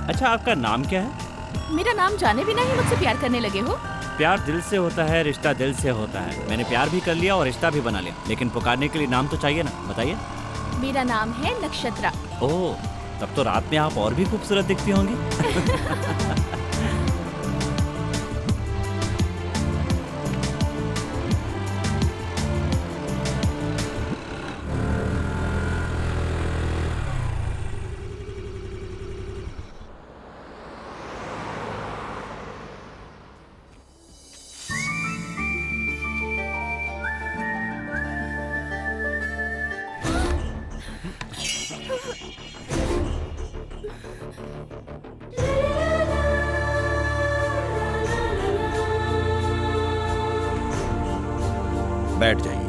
अच्छा, आपका नाम क्या है? मेरा नाम जाने बिना ही मुझसे प्यार करने लगे हो? प्यार दिल से होता है, रिश्ता दिल से होता है। मैंने प्यार भी कर लिया और रिश्ता भी बना लिया, लेकिन पुकारने के लिए नाम तो चाहिए ना। बताइए। मेरा नाम है नक्षत्रा। ओह, तब तो रात में आप और भी खूबसूरत दिखती होंगी। बैठ जाइए।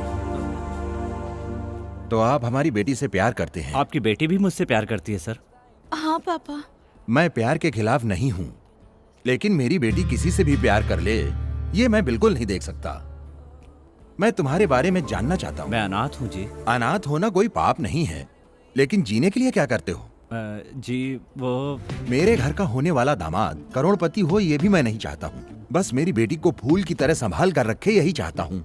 तो आप हमारी बेटी से प्यार करते हैं? आपकी बेटी भी मुझसे प्यार करती है सर। हाँ पापा। मैं प्यार के खिलाफ नहीं हूं, लेकिन मेरी बेटी किसी से भी प्यार कर ले, ये मैं बिल्कुल नहीं देख सकता। मैं तुम्हारे बारे में जानना चाहता हूँ। मैं अनाथ हूँ जी। अनाथ होना कोई पाप नहीं है, लेकिन जीने के लिए क्या करते हो? जी वो मेरे घर का होने वाला दामाद करोड़पति हो, ये भी मैं नहीं चाहता हूँ। बस मेरी बेटी को फूल की तरह संभाल कर रखे, यही चाहता हूँ।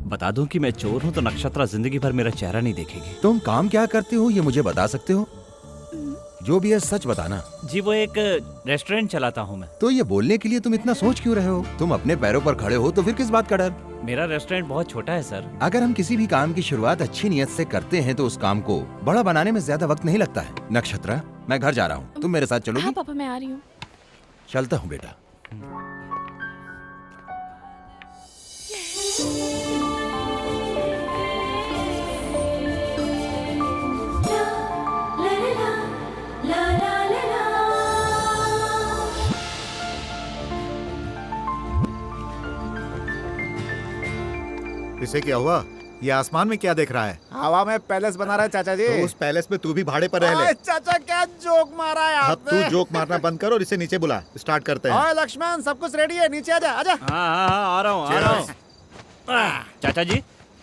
बता दूं कि मैं चोर हूँ तो नक्षत्रा जिंदगी भर मेरा चेहरा नहीं देखेगी। तुम काम क्या करते हो ये मुझे बता सकते हो? जो भी है सच बताना। जी वो एक रेस्टोरेंट चलाता हूँ मैं। तो ये बोलने के लिए तुम इतना सोच क्यों रहे हो? तुम अपने पैरों पर खड़े हो तो फिर किस बात का डर? मेरा रेस्टोरेंट बहुत छोटा है सर। अगर हम किसी भी काम की शुरुआत अच्छी नियत से करते हैं तो उस काम को बड़ा बनाने में ज्यादा वक्त नहीं लगता है। नक्षत्रा, मैं घर जा रहा हूँ, तुम मेरे साथ चलोगी? हाँ पापा, मैं आ रही हूँ। चलता हूँ बेटा। इसे क्या हुआ? ये आसमान में क्या देख रहा है? हवा में पैलेस बना रहा है चाचा जी। तो उस पैलेस में तू भी भाड़े पर रह ले। ओए चाचा, क्या जोक मारा है अब आपने? तू जोक मारना बंद कर और इसे नीचे बुला। स्टार्ट करते हैं। ओए लक्ष्मण, सब कुछ रेडी है, नीचे आजा आजा। हाँ, आ रहा हूँ। चाचा जी,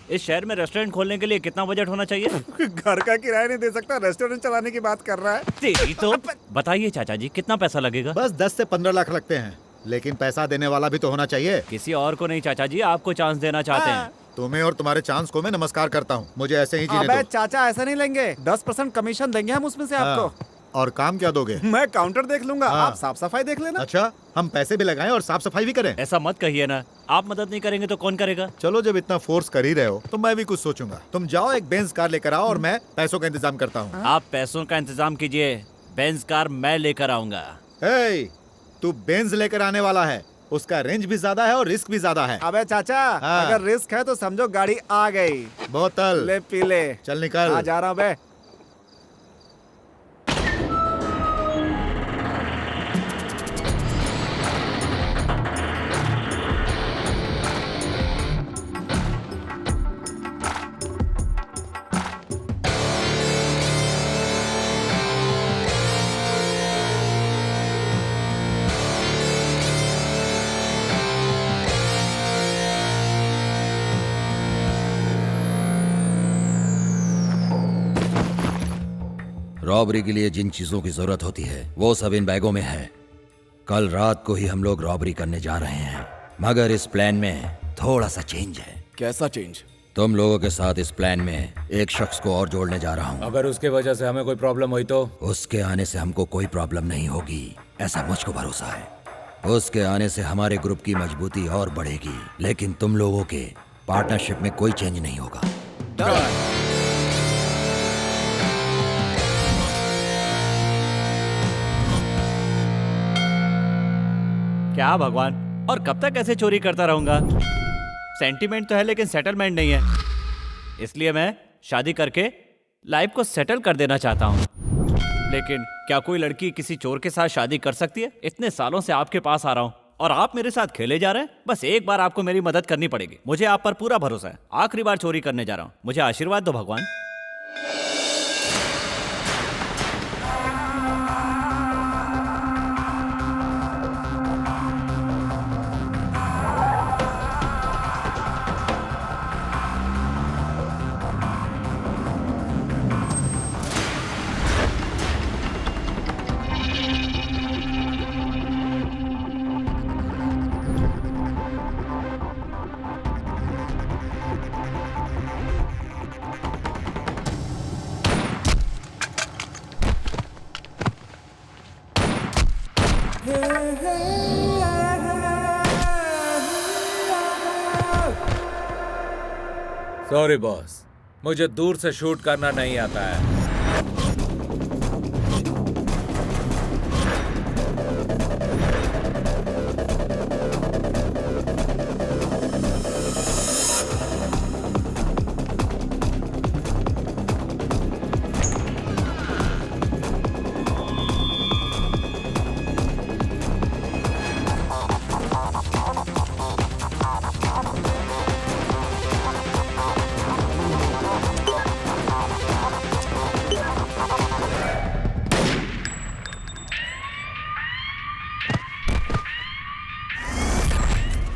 इस शहर में रेस्टोरेंट खोलने के लिए कितना बजट होना चाहिए? घर का किराया नहीं दे सकता, रेस्टोरेंट चलाने की बात कर रहा है। तेरी तो। बताइए चाचा जी, कितना पैसा लगेगा? बस 10 से 15 लाख लगते हैं, लेकिन पैसा देने वाला भी तो होना चाहिए। किसी और को नहीं चाचा जी, आपको चांस देना चाहते हैं। तुम्हें और तुम्हारे चांस को मैं नमस्कार करता हूँ। मुझे ऐसे ही जीने अबे दो। चाचा, ऐसा नहीं लेंगे, 10% कमीशन देंगे हम उसमें से आपको। और काम क्या दोगे? मैं काउंटर देख लूंगा, हाँ। आप साफ सफाई देख लेना। अच्छा, हम पैसे भी लगाएं और साफ सफाई भी करें। ऐसा मत कहिए ना, आप मदद नहीं करेंगे तो कौन करेगा? चलो, जब इतना फोर्स कर ही रहे हो तो मैं भी कुछ सोचूंगा। तुम जाओ, एक बेंज कार लेकर आओ और मैं पैसों का इंतजाम करता हूँ। आप पैसों का इंतजाम कीजिए, बेंज कार मैं लेकर आऊंगा। तू बेंज लेकर आने वाला है, उसका रेंज भी ज्यादा है और रिस्क भी ज्यादा है। अबे चाचा, हाँ। अगर रिस्क है तो समझो गाड़ी आ गई। बोतल ले पी ले। चल निकल। आ जा रहा हूँ बे। रॉबरी के लिए जिन चीजों की जरूरत होती है वो सब इन बैगों में है। कल रात को ही हम लोग रॉबरी करने जा रहे हैं, मगर इस प्लान में थोड़ा सा चेंज है। कैसा चेंज? तुम लोगों के साथ इस प्लान में एक शख्स को और जोड़ने जा रहा हूँ। अगर उसके वजह से हमें कोई प्रॉब्लम हुई तो? उसके आने से हमको कोई प्रॉब्लम नहीं होगी, ऐसा मुझको भरोसा है। उसके आने से हमारे ग्रुप की मजबूती और बढ़ेगी, लेकिन तुम लोगों के पार्टनरशिप में कोई चेंज नहीं होगा। क्या भगवान, और कब तक ऐसे चोरी करता रहूंगा? सेंटीमेंट तो है लेकिन सेटलमेंट नहीं है, इसलिए मैं शादी करके लाइफ को सेटल कर देना चाहता हूँ। लेकिन क्या कोई लड़की किसी चोर के साथ शादी कर सकती है? इतने सालों से आपके पास आ रहा हूँ और आप मेरे साथ खेले जा रहे हैं। बस एक बार आपको मेरी मदद करनी पड़ेगी, मुझे आप पर पूरा भरोसा है। आखिरी बार चोरी करने जा रहा हूँ, मुझे आशीर्वाद दो भगवान। सॉरी बॉस, मुझे दूर से शूट करना नहीं आता है।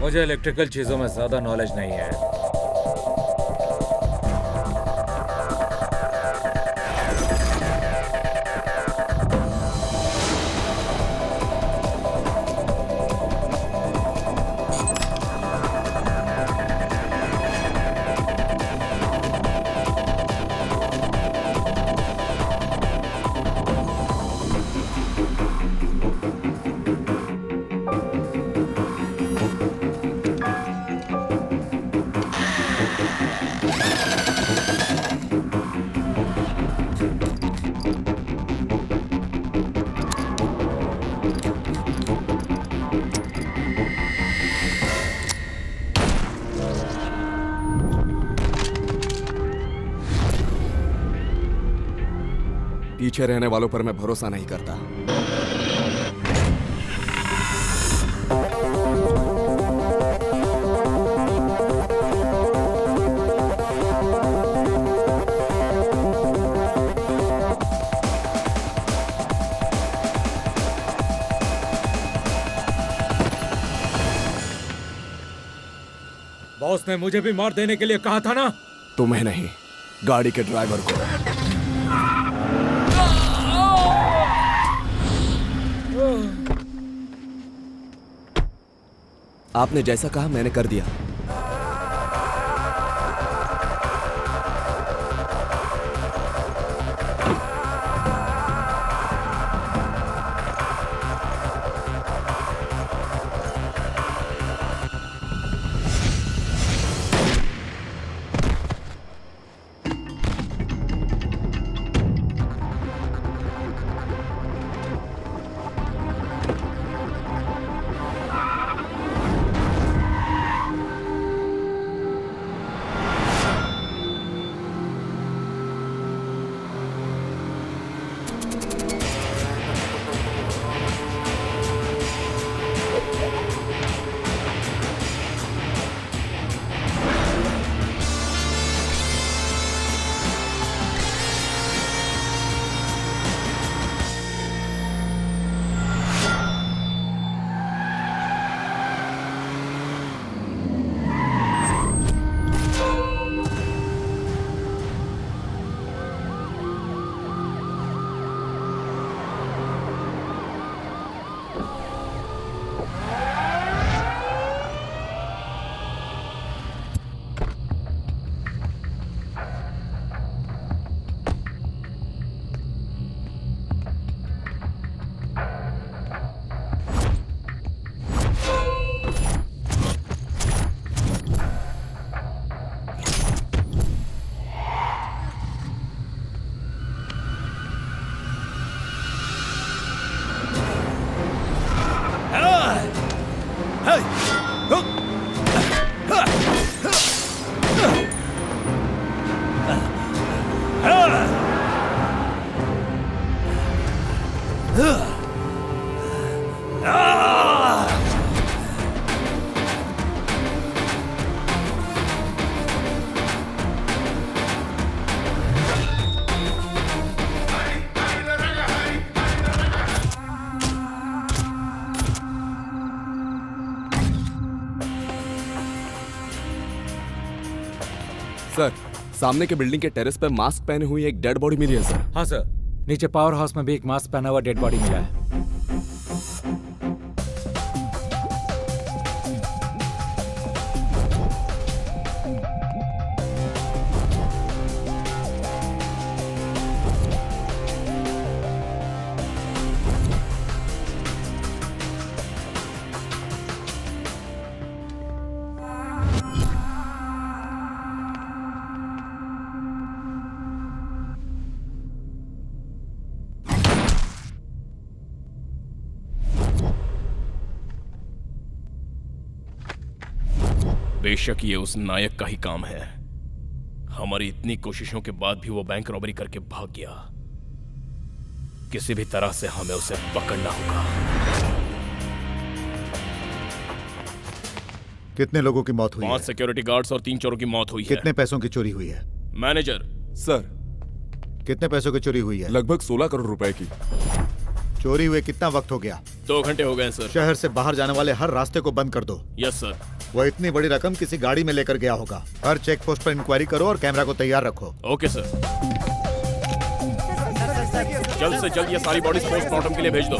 मुझे इलेक्ट्रिकल चीजों में ज्यादा नॉलेज नहीं है। पीछे रहने वालों पर मैं भरोसा नहीं करता। बॉस ने मुझे भी मार देने के लिए कहा था ना? तुम्हें नहीं, गाड़ी के ड्राइवर को। आपने जैसा कहा मैंने कर दिया। सर, सामने के बिल्डिंग के टेरेस पे मास्क पहने हुई एक डेड बॉडी मिली है सर। हाँ सर, नीचे पावर हाउस में भी एक मास्क पहना हुआ डेड बॉडी मिला है। बेशक ये उस नायक का ही काम है। हमारी इतनी कोशिशों के बाद भी वो बैंक रॉबरी करके भाग गया। किसी भी तरह से हमें उसे पकड़ना होगा। कितने लोगों की मौत हुई 5 है? सिक्योरिटी गार्ड्स और 3 चोरों की मौत हुई है। कितने पैसों की चोरी हुई है? मैनेजर सर, कितने पैसों की चोरी हुई है? लगभग 16 करोड़ रुपए की। चोरी हुए कितना वक्त हो गया? 2 घंटे हो गए सर। शहर से बाहर जाने वाले हर रास्ते को बंद कर दो। Yes sir. वो इतनी बड़ी रकम किसी गाड़ी में लेकर गया होगा। हर चेक पोस्ट पर इंक्वायरी करो और कैमरा को तैयार रखो। Okay sir. जल्द से जल्द ये सारी बॉडीज पोस्टमार्टम के लिए भेज दो।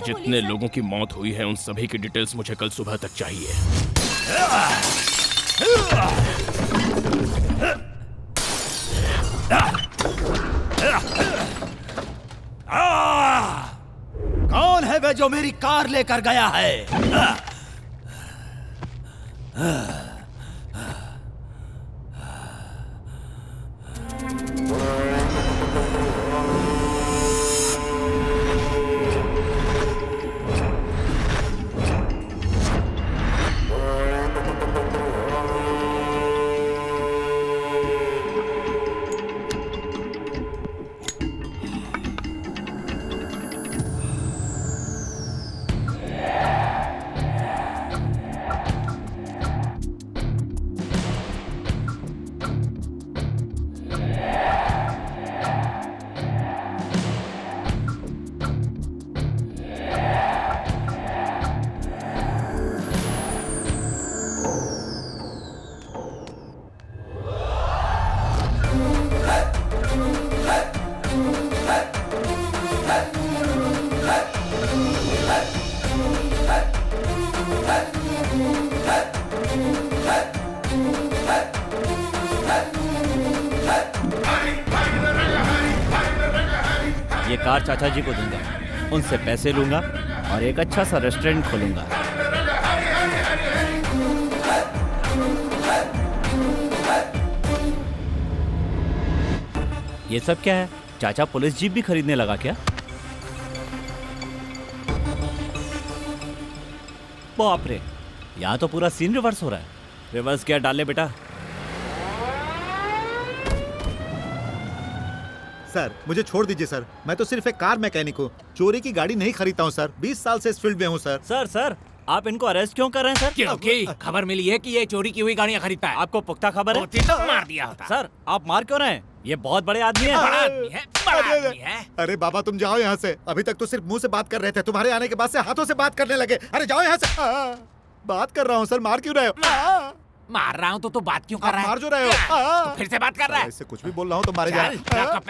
जितने लोगों की मौत हुई है उन सभी की डिटेल्स मुझे कल सुबह तक चाहिए। कौन है वे जो मेरी कार लेकर गया है? ये कार चाचा जी को दूंगा, उनसे पैसे लूंगा और एक अच्छा सा रेस्टोरेंट खोलूंगा। ये सब क्या है? चाचा पुलिस जीप भी खरीदने लगा क्या? बाप रे, यहाँ तो पूरा सीन रिवर्स हो रहा है। रिवर्स क्या डाले बेटा? सर मुझे छोड़ दीजिए सर, मैं तो सिर्फ एक कार मैकेनिक हूँ, चोरी की गाड़ी नहीं खरीदता हूँ सर। 20 साल से इस फील्ड में हूँ सर। सर आप इनको अरेस्ट क्यों कर रहे हैं सर? क्योंकि खबर मिली है कि ये चोरी की हुई गाड़ियाँ खरीदता है। आपको पुख्ता खबर है? होती तो मार दिया होता। सर आप मार क्यों रहे हैं? ये बहुत बड़े आदमी है। बड़ा आदमी है, बड़ा आदमी है। अरे बाबा तुम जाओ यहाँ से। अभी तक तो सिर्फ मुंह से बात कर रहे थे, तुम्हारे आने के बाद से हाथों से बात करने लगे। अरे जाओ यहाँ से। बात कर रहा हूँ सर, मार क्यों रहे हो? मार रहा हूँ तो बात क्यों कर रहा है? मार जो रहे हो। तो फिर से बात कर रहा है। इससे कुछ भी बोल रहा हूँ तो मारे जा।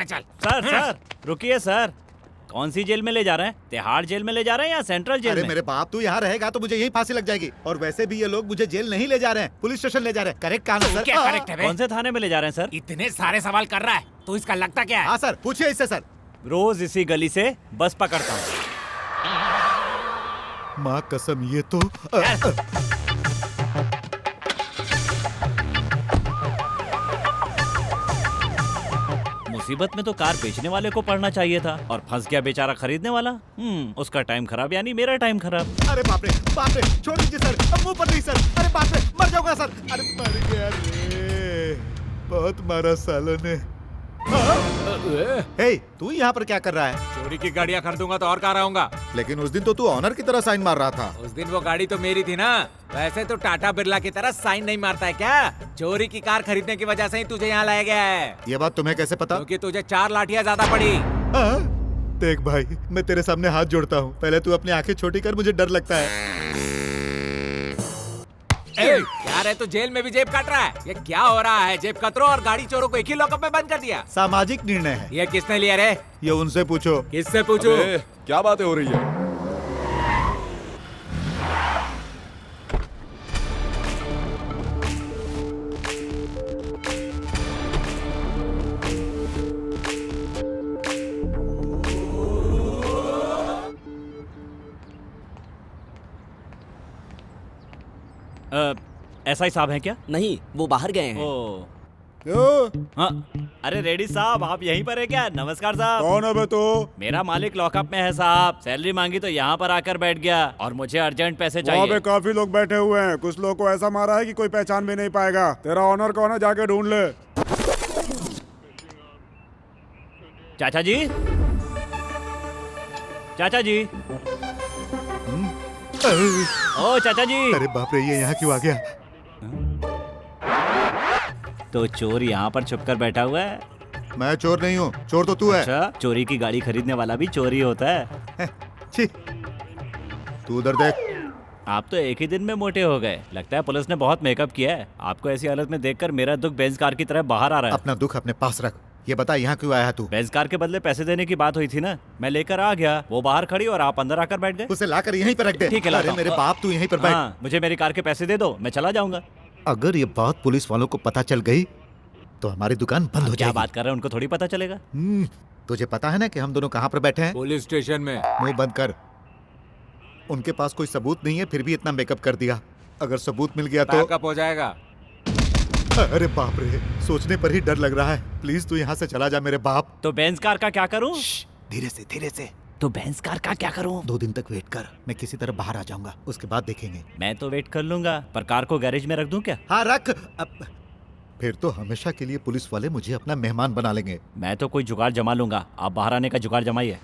चल। सर रुकिए सर, कौन सी जेल में ले जा रहे हैं? तिहाड़ जेल में ले जा रहे हैं या सेंट्रल जेल अरे में? मेरे बाप, तू यहाँ रहेगा तो मुझे यही फांसी लग जाएगी। और वैसे भी ये लोग मुझे जेल नहीं ले जा रहे हैं, पुलिस स्टेशन ले जा रहे हैं। करेक्ट कहा ना सर? क्या करेक्ट है? कौन से थाने में ले जा रहे हैं सर? इतने सारे सवाल कर रहा है तो इसका लगता क्या है? हाँ सर, पूछिए इससे सर। रोज इसी गली से बस पकड़ता हूँ। माँ कसम, ये तो मुसीबत में तो कार बेचने वाले को पड़ना चाहिए था और फंस गया बेचारा खरीदने वाला। उसका टाइम खराब यानी मेरा टाइम खराब। अरे बाप रे, छोड़ दीजिए सर, अब मुंह पर नहीं सर। अरे बाप रे, मर जाऊंगा सर। अरे मर गया रे, बहुत मारा सालों ने। हे, तू यहाँ पर क्या कर रहा है? चोरी की गाड़ियाँ खरीदूंगा तो और कहाँ रहूंगा? लेकिन उस दिन तो तू ऑनर की तरह साइन मार रहा था। उस दिन वो गाड़ी तो मेरी थी ना। वैसे तो टाटा बिरला की तरह साइन नहीं मारता है क्या? चोरी की कार खरीदने की वजह से ही तुझे यहाँ लाया गया है। ये बात तुम्हें कैसे पता? क्योंकि तुझे 4 लाठियाँ ज्यादा पड़ी। देख भाई, मैं तेरे सामने हाथ जोड़ता हूँ, पहले तू अपनी आंखें छोटी कर, मुझे डर लगता है। क्या रे, तू जेल में भी जेब काट रहा है? ये क्या हो रहा है? जेब कतरों और गाड़ी चोरों को एक ही लॉकअप में बंद कर दिया। सामाजिक निर्णय है। ये किसने लिया रे? ये उनसे पूछो। किससे पूछो? क्या बातें हो रही है? एसआई साहब हैं क्या? नहीं, वो बाहर गए हैं। हाँ, अरे रेडी साहब, आप यहीं पर है क्या? नमस्कार साहब। कौन है बे तू? मेरा मालिक लॉकअप में है साहब। सैलरी मांगी तो यहाँ पर आकर बैठ गया और मुझे अर्जेंट पैसे वहाँ पे चाहिए। काफी लोग बैठे हुए हैं, कुछ लोग को ऐसा मारा है कि कोई पहचान भी नहीं पाएगा। तेरा ऑनर कौन है, जाके ढूंढ ले। चाचा जी, चाचा जी, ओ चाचा जी। अरे बाप रे, ये यहाँ क्यों आ गया? तो चोर यहाँ पर छुपकर बैठा हुआ है। मैं चोर नहीं हूँ, चोर तो तू है। अच्छा, चोरी की गाड़ी खरीदने वाला भी चोरी होता है। छी, तू उधर देख। आप तो एक ही दिन में मोटे हो गए। लगता है पुलिस ने बहुत मेकअप किया है। आपको ऐसी हालत में देखकर मेरा दुख बेंज कार की तरह बाहर आ रहा है। अपना दुख अपने पास रख। ये बता, यहाँ क्यों आया तू? बेंज कार के बदले पैसे देने की बात हुई थी ना, मैं लेकर आ गया। वो बाहर खड़ी और आप अंदर आकर बैठ गए। उसे लाकर यहीं पर रख दे। ठीक है, लाता अरे हूँ। मेरे बाप, तू यहीं पर बैठ। हाँ, मुझे मेरी कार के पैसे दे दो, मैं चला जाऊंगा। अगर ये बात पुलिस वालों को पता चल गई तो हमारी दुकान बंद हो क्या जाएगी। बात कर रहे हैं, उनको थोड़ी पता चलेगा। तुझे पता है ना कि हम दोनों कहाँ पर बैठे हैं? पुलिस स्टेशन में। मुंह बंद कर। उनके पास कोई सबूत नहीं है, फिर भी इतना मेकअप कर दिया। अगर सबूत मिल गया तो बैकअप हो जाएगा। अरे बाप रे, सोचने पर ही डर लग रहा है। प्लीज तू यहाँ से चला जा मेरे बाप। तो बेंज कार का क्या करूं? धीरे से, धीरे से। तो बेंज कार का क्या करूं? 2 दिन तक वेट कर, मैं किसी तरह बाहर आ जाऊंगा, उसके बाद देखेंगे। मैं तो वेट कर लूंगा, पर कार को गैरेज में रख दूं क्या? हाँ रख। फिर तो हमेशा के लिए पुलिस वाले मुझे अपना मेहमान बना लेंगे। मैं तो कोई जुगाड़ जमा लूंगा, आप बाहर आने का जुगाड़ जमाइए।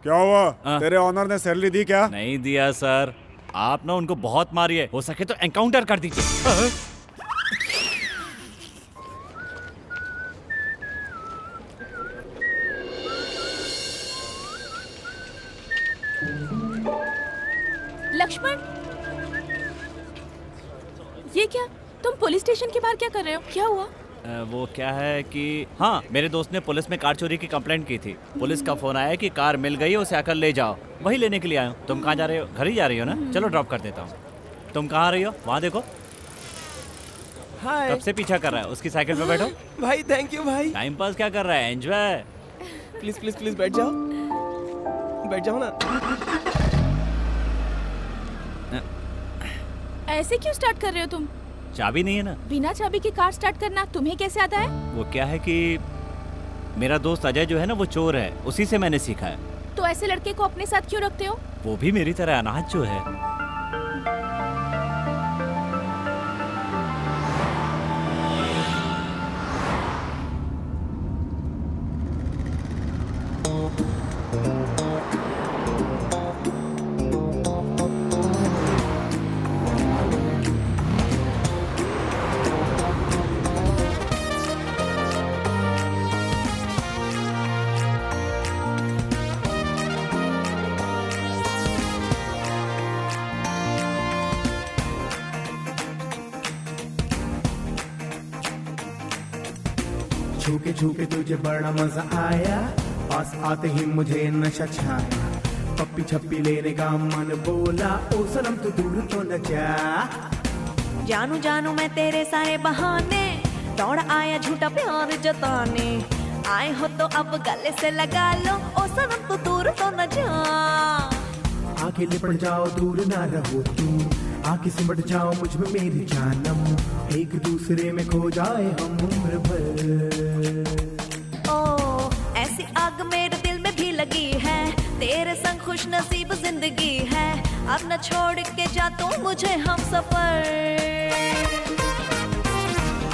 क्या हुआ? तेरे ऑनर ने सैलरी दी क्या? नहीं दिया सर। आप ना उनको बहुत मारिए, हो सके तो एनकाउंटर कर दीजिए। लक्ष्मण, ये क्या? तुम पुलिस स्टेशन के बाहर क्या कर रहे हो? क्या हुआ? वो क्या है कि हाँ, मेरे दोस्त ने पुलिस में कार चोरी की कंप्लेंट की थी। पुलिस का फोन आया कि कार मिल गई, उसे आकर ले जाओ। वही लेने के लिए आया हूँ। तुम कहाँ जा रहे हो? घर ही जा रही हो ना? चलो ड्रॉप कर देता हूँ। तुम कहाँ आ रही हो? वहाँ देखो। हाय कब से पीछा कर रहा है? उसकी साइकिल पे बैठो। भाई, थैंक यू भाई। टाइम पास क्या कर रहा है? एंजॉय। प्लीज प्लीज प्लीज बैठ जाओ, बैठ जाओ ना। ऐसे क्यों स्टार्ट कर रहे हो तुम? चाबी नहीं है ना? बिना चाबी की कार स्टार्ट करना तुम्हें कैसे आता है? वो क्या है कि मेरा दोस्त अजय जो है ना, वो चोर है, उसी से मैंने सीखा है। तो ऐसे लड़के को अपने साथ क्यों रखते हो? वो भी मेरी तरह अनाथ जो है। छूके छूके तुझे बड़ा मजा आया, पास आते ही मुझे नशा छाया। पप्पी छप्पी लेने का मन बोला, ओ सनम तू दूर तो न जा। जानू जानू मैं तेरे सारे बहाने, दौड़ आया झूठा प्यार जताने। आए हो तो अब गले से लगा लो, ओ सनम तू दूर तो न जा। आके लिपट जाओ, दूर ना रहो तुम, आके सिमट जाओ मुझ में मेरी जानम। एक दूसरे में खो जाए हम उम्र भर। ओ ऐसी आग मेरे दिल में भी लगी है, तेरे संग खुश नसीब जिंदगी है। अब न छोड़ के जा तू मुझे हम सफर।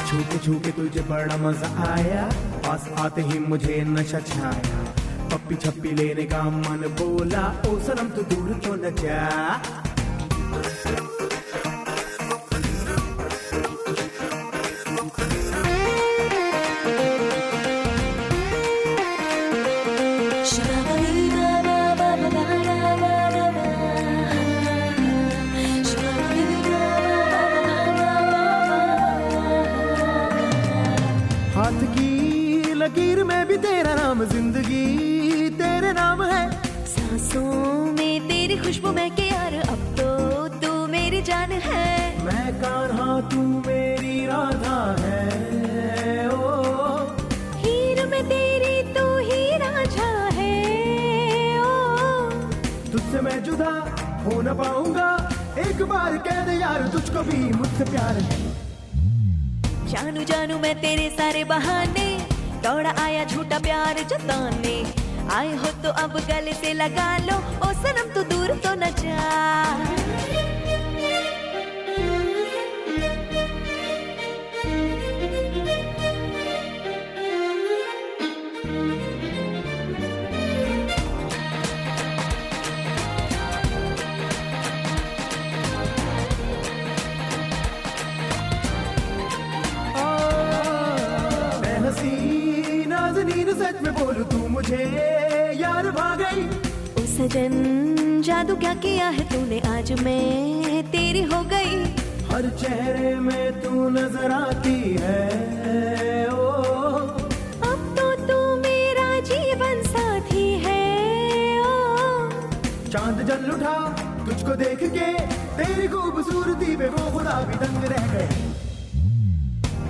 छूके छूके तुझे बड़ा मजा आया, पास आते ही मुझे नशा छाया। पप्पी छप्पी लेने का मन बोला, ओ सनम तू दूर तो न जा। खुशबू में के यार अब तो तू मेरी जान है। मैं कान्हा तू मेरी राधा है। ओ हीर में तेरी तू ही राझा है। ओ तुझसे मैं जुदा हो न पाऊंगा, एक बार कह दे यार तुझको भी मुझसे प्यार है। जानू जानू मैं तेरे सारे बहाने, दौड़ा आया झूठा प्यार जताने। आए हो तो अब गले से लगा लो, ओ सनम तू दूर तो न जा। मैं हसी नाज़नीन सच में बोलूं तू मुझे यार भा गई। ओ सजन जादू क्या किया है तूने, आज मैं तेरी हो गई। हर चेहरे में तू नजर आती है। ओ अब तो तू मेरा जीवन साथी है। ओ चांद जल उठा तुझको देख के, तेरी खूबसूरती पे वो खुदा भी दंग रह गए।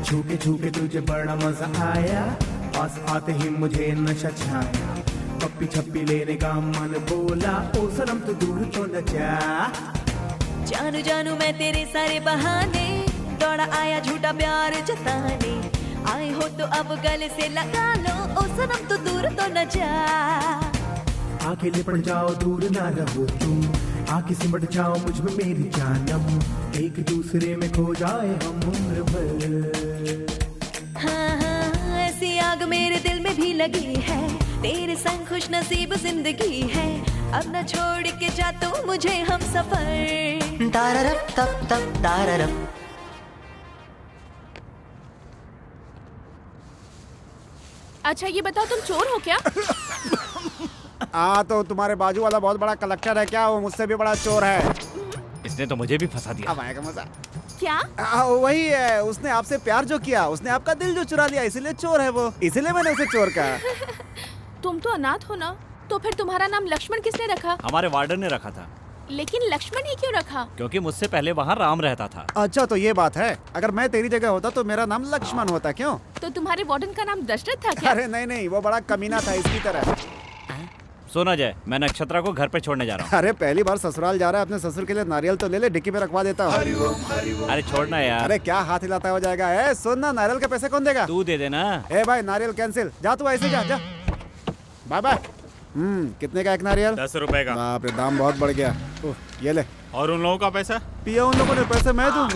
छूके तुझे बड़ा मजा आया, पास आते ही मुझे नशा छाया। पप्पी छप्पी लेने का मन बोला, ओ सनम तू दूर तो न जा। जानू जानू मैं तेरे सारे बहाने, दौड़ा आया झूठा प्यार जताने। आए हो तो अब गले से लगा लो, ओ सनम तू दूर तो न जा। आके लिपट जाओ दूर ना रहो तुम, आके सिमट जाओ मुझ में मेरी जानम। एक दूसरे में खो जाए हम उम्र भर। हाँ हाँ ऐसी आग मेरे दिल में भी लगी है, तेरे संग खुश नसीब जिंदगी है। अब न छोड़ के जा तू मुझे हम सफर। ताररप तप तप ताररप। अच्छा ये बताओ तुम चोर हो क्या? हाँ तो तुम्हारे बाजू वाला बहुत बड़ा कलेक्टर है क्या? वो मुझसे भी बड़ा चोर है। इसने तो मुझे भी फंसा दिया। अब आएगा मजा। क्या? वही है, उसने आपसे प्यार जो किया, उसने आपका दिल जो चुरा लिया, इसीलिए चोर है वो। इसीलिए मैंने उसे चोर कहा। तुम तो अनाथ हो ना, तो फिर तुम्हारा नाम लक्ष्मण किसने रखा? हमारे वार्डन ने रखा था। लेकिन लक्ष्मण ही क्यों रखा? क्योंकि मुझसे पहले वहाँ राम रहता था। अच्छा तो ये बात है। अगर मैं तेरी जगह होता तो मेरा नाम लक्ष्मण होता। क्यों? तो तुम्हारे वार्डन का नाम दशरथ था क्या? अरे नहीं, वो बड़ा कमीना था इसकी तरह। सुना जाए, मैं नक्षत्रा को घर पे छोड़ने जा रहा हूँ। अरे पहली बार ससुराल जा रहा है, अपने ससुर के लिए नारियल तो ले ले, डिक्की में रखवा देता हूँ। अरे छोड़ना यार। अरे क्या हाथ हिलाता हो जाएगा? ए सुन ना, नारियल के पैसे कौन देगा? तू दे देना। ए भाई नारियल कैंसिल, जा तू ऐसे जा। Bye bye. कितने का एक नारियल? 10 रुपए का। बाप रे दाम बहुत बढ़ गया। ये ले। और उन लोगों का पैसा? पिया उन लोगों ने पैसे मैं दूँ।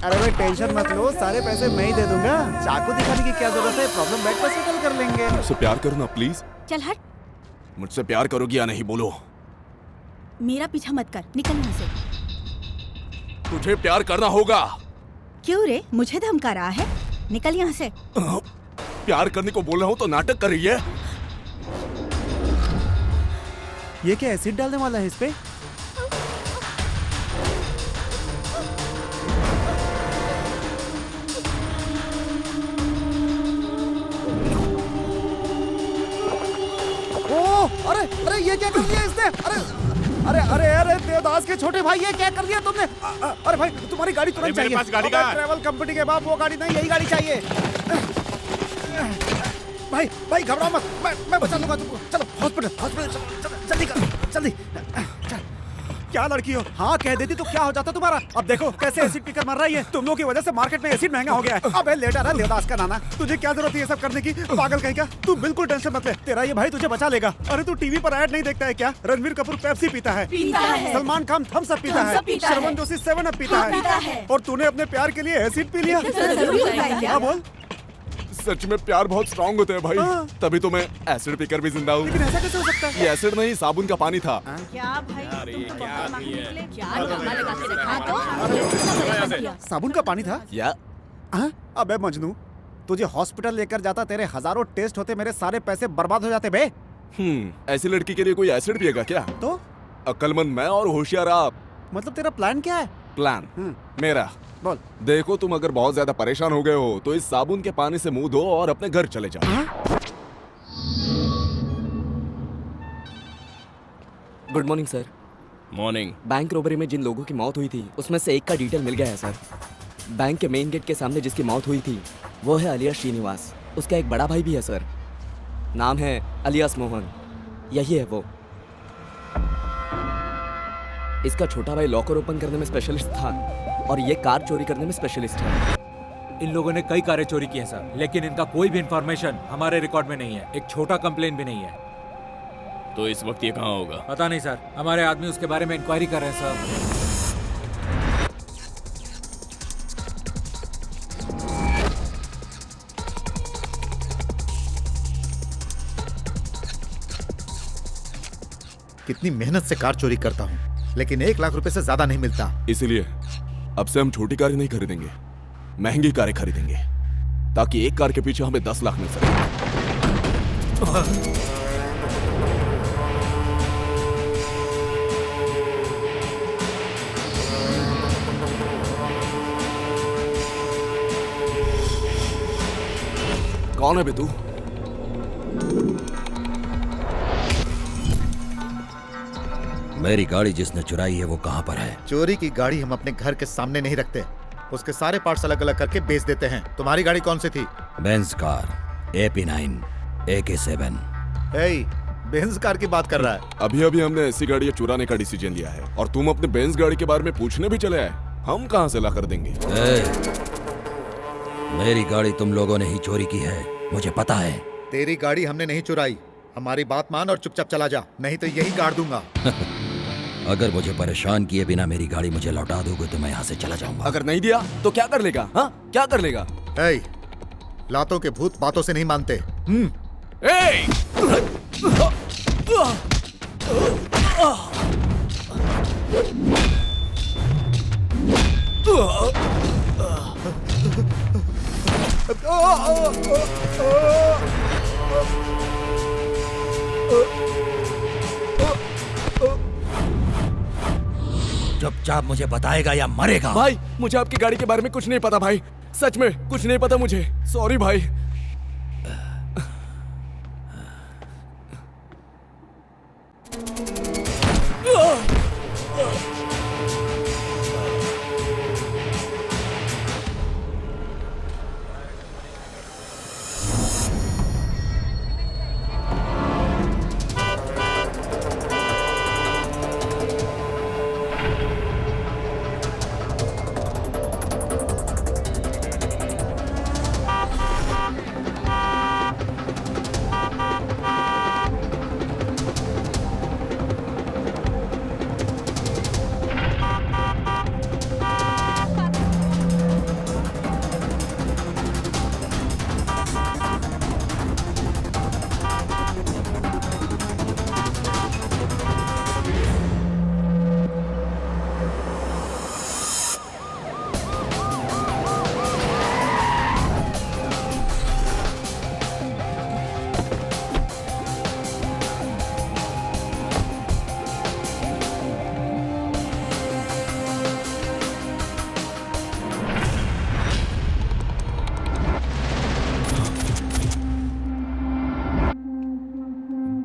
अरे भाई टेंशन मत लो, सारे पैसे मैं ही दे दूंगा। चाकू दिखाने की क्या जरूरत है, प्रॉब्लम बैठ कर सेटल कर लेंगे। मुझसे प्यार करो ना प्लीज। चल हट। मुझसे प्यार करोगी या नहीं बोलो? मेरा पीछा मत कर, निकल यहाँ से। तुझे प्यार करना होगा। क्यों रे, मुझे धमका रहा है? निकल यहाँ से। प्यार करने को बोल रहा हूँ तो नाटक कर रही है। ये क्या एसिड डालने वाला है इस पे? अरे ये क्या कर दिया इसने? अरे देवदास के छोटे भाई, ये क्या कर दिया तुमने? अरे भाई तुम्हारी गाड़ी तुरंत चाहिए। मेरे पास गाड़ी कहाँ है? ट्रैवल कंपनी के बाप वो गाड़ी नहीं, यही गाड़ी चाहिए। भाई घबराओ मत, मैं बचा लूंगा तुमको। चलो हॉस्पिटल जल्दी। क्या लड़की हो? हाँ कह देती तो क्या हो जाता तुम्हारा? अब देखो कैसे एसिड पीकर मर रही है। तुम लोगों की वजह से मार्केट में एसिड महंगा हो गया है। अबे लेटर है देवदास का नाना, तुझे क्या जरूरत है ये सब करने की? पागल कहीं का। तू बिल्कुल टेंशन मत ले, तेरा ये भाई तुझे बचा लेगा। अरे तू टीवी पर ऐड नहीं देखता है क्या? रणवीर कपूर पेप्सी पीता है, सलमान खान थम्स अप पीता है, शर्मन जोशी 7 अप पीता है, और तूने अपने प्यार के लिए एसिड पी लिया। क्या बोल? सच में प्यार बहुत स्ट्रांग होता है भाई। तभी तो मैं एसिड पीकर भी जिंदा हूँ। लेकिन ऐसा कैसे हो सकता है? ये एसिड नहीं, साबुन का पानी था। क्या भाई? साबुन का पानी था? या अबे मजनू, तुझे हॉस्पिटल लेकर जाता, तेरे हजारों टेस्ट होते, मेरे सारे पैसे बर्बाद हो जाते बे। ऐसी लड़की के लिए कोई एसिड पिएगा क्या? तो अक्लमंद मैं और होशियार आप। मतलब तेरा प्लान क्या है? प्लान मेरा बोल। देखो तुम अगर बहुत ज्यादा परेशान हो गए हो तो इस साबुन के पानी से मुंह धो और अपने घर चले जाओ। Good morning sir. Morning. Bank robbery में जिन लोगों की मौत हुई थी उसमें से एक का डिटेल मिल गया है सर। बैंक के मेन गेट के सामने जिसकी मौत हुई थी वो है अलियास श्रीनिवास। उसका एक बड़ा भाई भी है सर, नाम है अलियास मोहन। यही है वो। इसका छोटा भाई लॉकर ओपन करने में स्पेशलिस्ट था और ये कार चोरी करने में स्पेशलिस्ट है। इन लोगों ने कई कारें चोरी की हैं सर, लेकिन इनका कोई भी इंफॉर्मेशन हमारे रिकॉर्ड में नहीं है। एक छोटा कंप्लेन भी नहीं है। तो इस वक्त ये कहाँ होगा? पता नहीं सर, हमारे आदमी उसके बारे में इंक्वायरी कर रहे हैं सर। कितनी मेहनत से कार चोरी करता हूँ, लेकिन 1 लाख रुपए से ज्यादा नहीं मिलता। इसीलिए अब से हम छोटी कारें नहीं खरीदेंगे, महंगी कारें खरीदेंगे, ताकि एक कार के पीछे हमें 10 लाख मिल सके। कौन है बे तू? मेरी गाड़ी जिसने चुराई है वो कहाँ पर है? चोरी की गाड़ी हम अपने घर के सामने नहीं रखते, उसके सारे पार्ट्स अलग अलग करके बेच देते हैं। तुम्हारी गाड़ी कौन सी थी? Benz car AP9 AK7। Benz car की बात कर रहा है? अभी अभी हमने ऐसी गाड़ी चुराने का डिसीजन लिया है और तुम अपने बेंज गाड़ी के बारे में पूछने भी चले आए। हम कहाँ से ला कर देंगे? मेरी गाड़ी तुम लोगों ने ही चोरी की है, मुझे पता है। तेरी गाड़ी हमने नहीं चुराई। हमारी बात मान और चुपचाप चला जा, नहीं तो यही गाड़ दूंगा। अगर मुझे परेशान किए बिना मेरी गाड़ी मुझे लौटा दोगे तो मैं यहाँ से चला जाऊंगा। अगर नहीं दिया तो क्या कर लेगा? हाँ, क्या कर लेगा? लातों के भूत बातों से नहीं मानते। चुपचाप मुझे बताएगा या मरेगा? भाई मुझे आपकी गाड़ी के बारे में कुछ नहीं पता भाई, सच में कुछ नहीं पता मुझे। सॉरी भाई।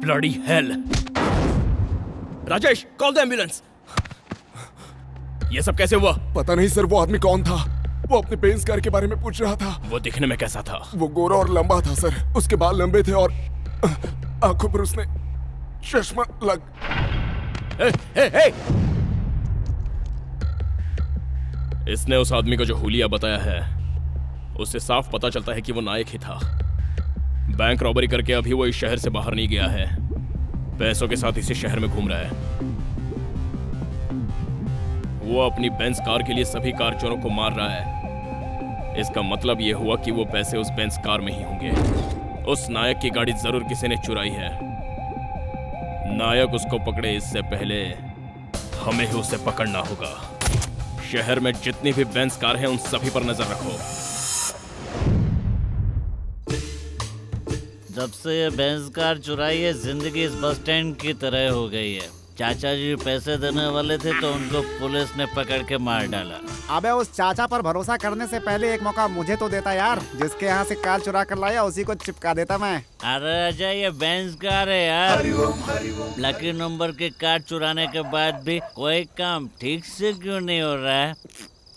Bloody hell. Rajesh, call the ambulance. ये सब कैसे हुआ? पता नहीं सर, वो आदमी कौन था? वो अपने बेंज कार के बारे में पूछ रहा था। वो दिखने में कैसा था? वो गोरा और लंबा था सर, उसके बाल लंबे थे और आंखों पर उसने चश्मा लग। इसने उस आदमी को जो हुलिया बताया है उससे साफ पता चलता है कि वो नायक ही था। बैंक रॉबरी करके अभी वो इस शहर से बाहर नहीं गया है, पैसों के साथ इसी शहर में घूम रहा है। वो अपनी बेंज कार के लिए सभी कार चोरों को मार रहा है। इसका मतलब ये हुआ कि वो पैसे उस बेंज कार में ही होंगे। उस नायक की गाड़ी जरूर किसी ने चुराई है। नायक उसको पकड़े इससे पहले हमें ही उसे पकड़ना होगा। शहर में जितनी भी बेंज कार हैं उन सभी पर नजर रखो। जब से ये बेंज कार चुराई है, जिंदगी इस बस स्टैंड की तरह हो गई है। चाचा जी पैसे देने वाले थे तो उनको पुलिस ने पकड़ के मार डाला। अबे उस चाचा पर भरोसा करने से पहले एक मौका मुझे तो देता यार। जिसके यहाँ से कार चुरा कर लाया उसी को चिपका देता मैं। अरे अजय ये बेंज कार है यार। लकी नंबर की कार चुराने के बाद भी कोई काम ठीक से क्यों नहीं हो रहा है?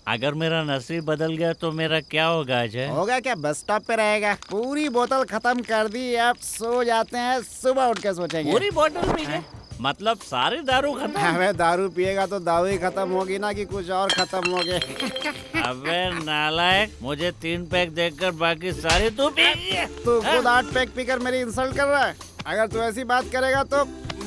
अगर मेरा नसीब बदल गया तो मेरा क्या होगा अजय? होगा क्या, बस स्टॉप पे रहेगा। पूरी बोतल खत्म कर दी, अब सो जाते हैं, सुबह उठ के सोचेंगे। पूरी बोतल पी गए? मतलब सारी दारू खत्म? अबे दारू पिएगा तो दारू ही खत्म होगी ना कि कुछ और खत्म हो गए। अबे नालायक, मुझे 3 पैक देकर बाकी सारी तू पी गया। तू खुद 8 पैक पीकर मेरी इंसल्ट कर रहा है। अगर तू ऐसी बात करेगा तो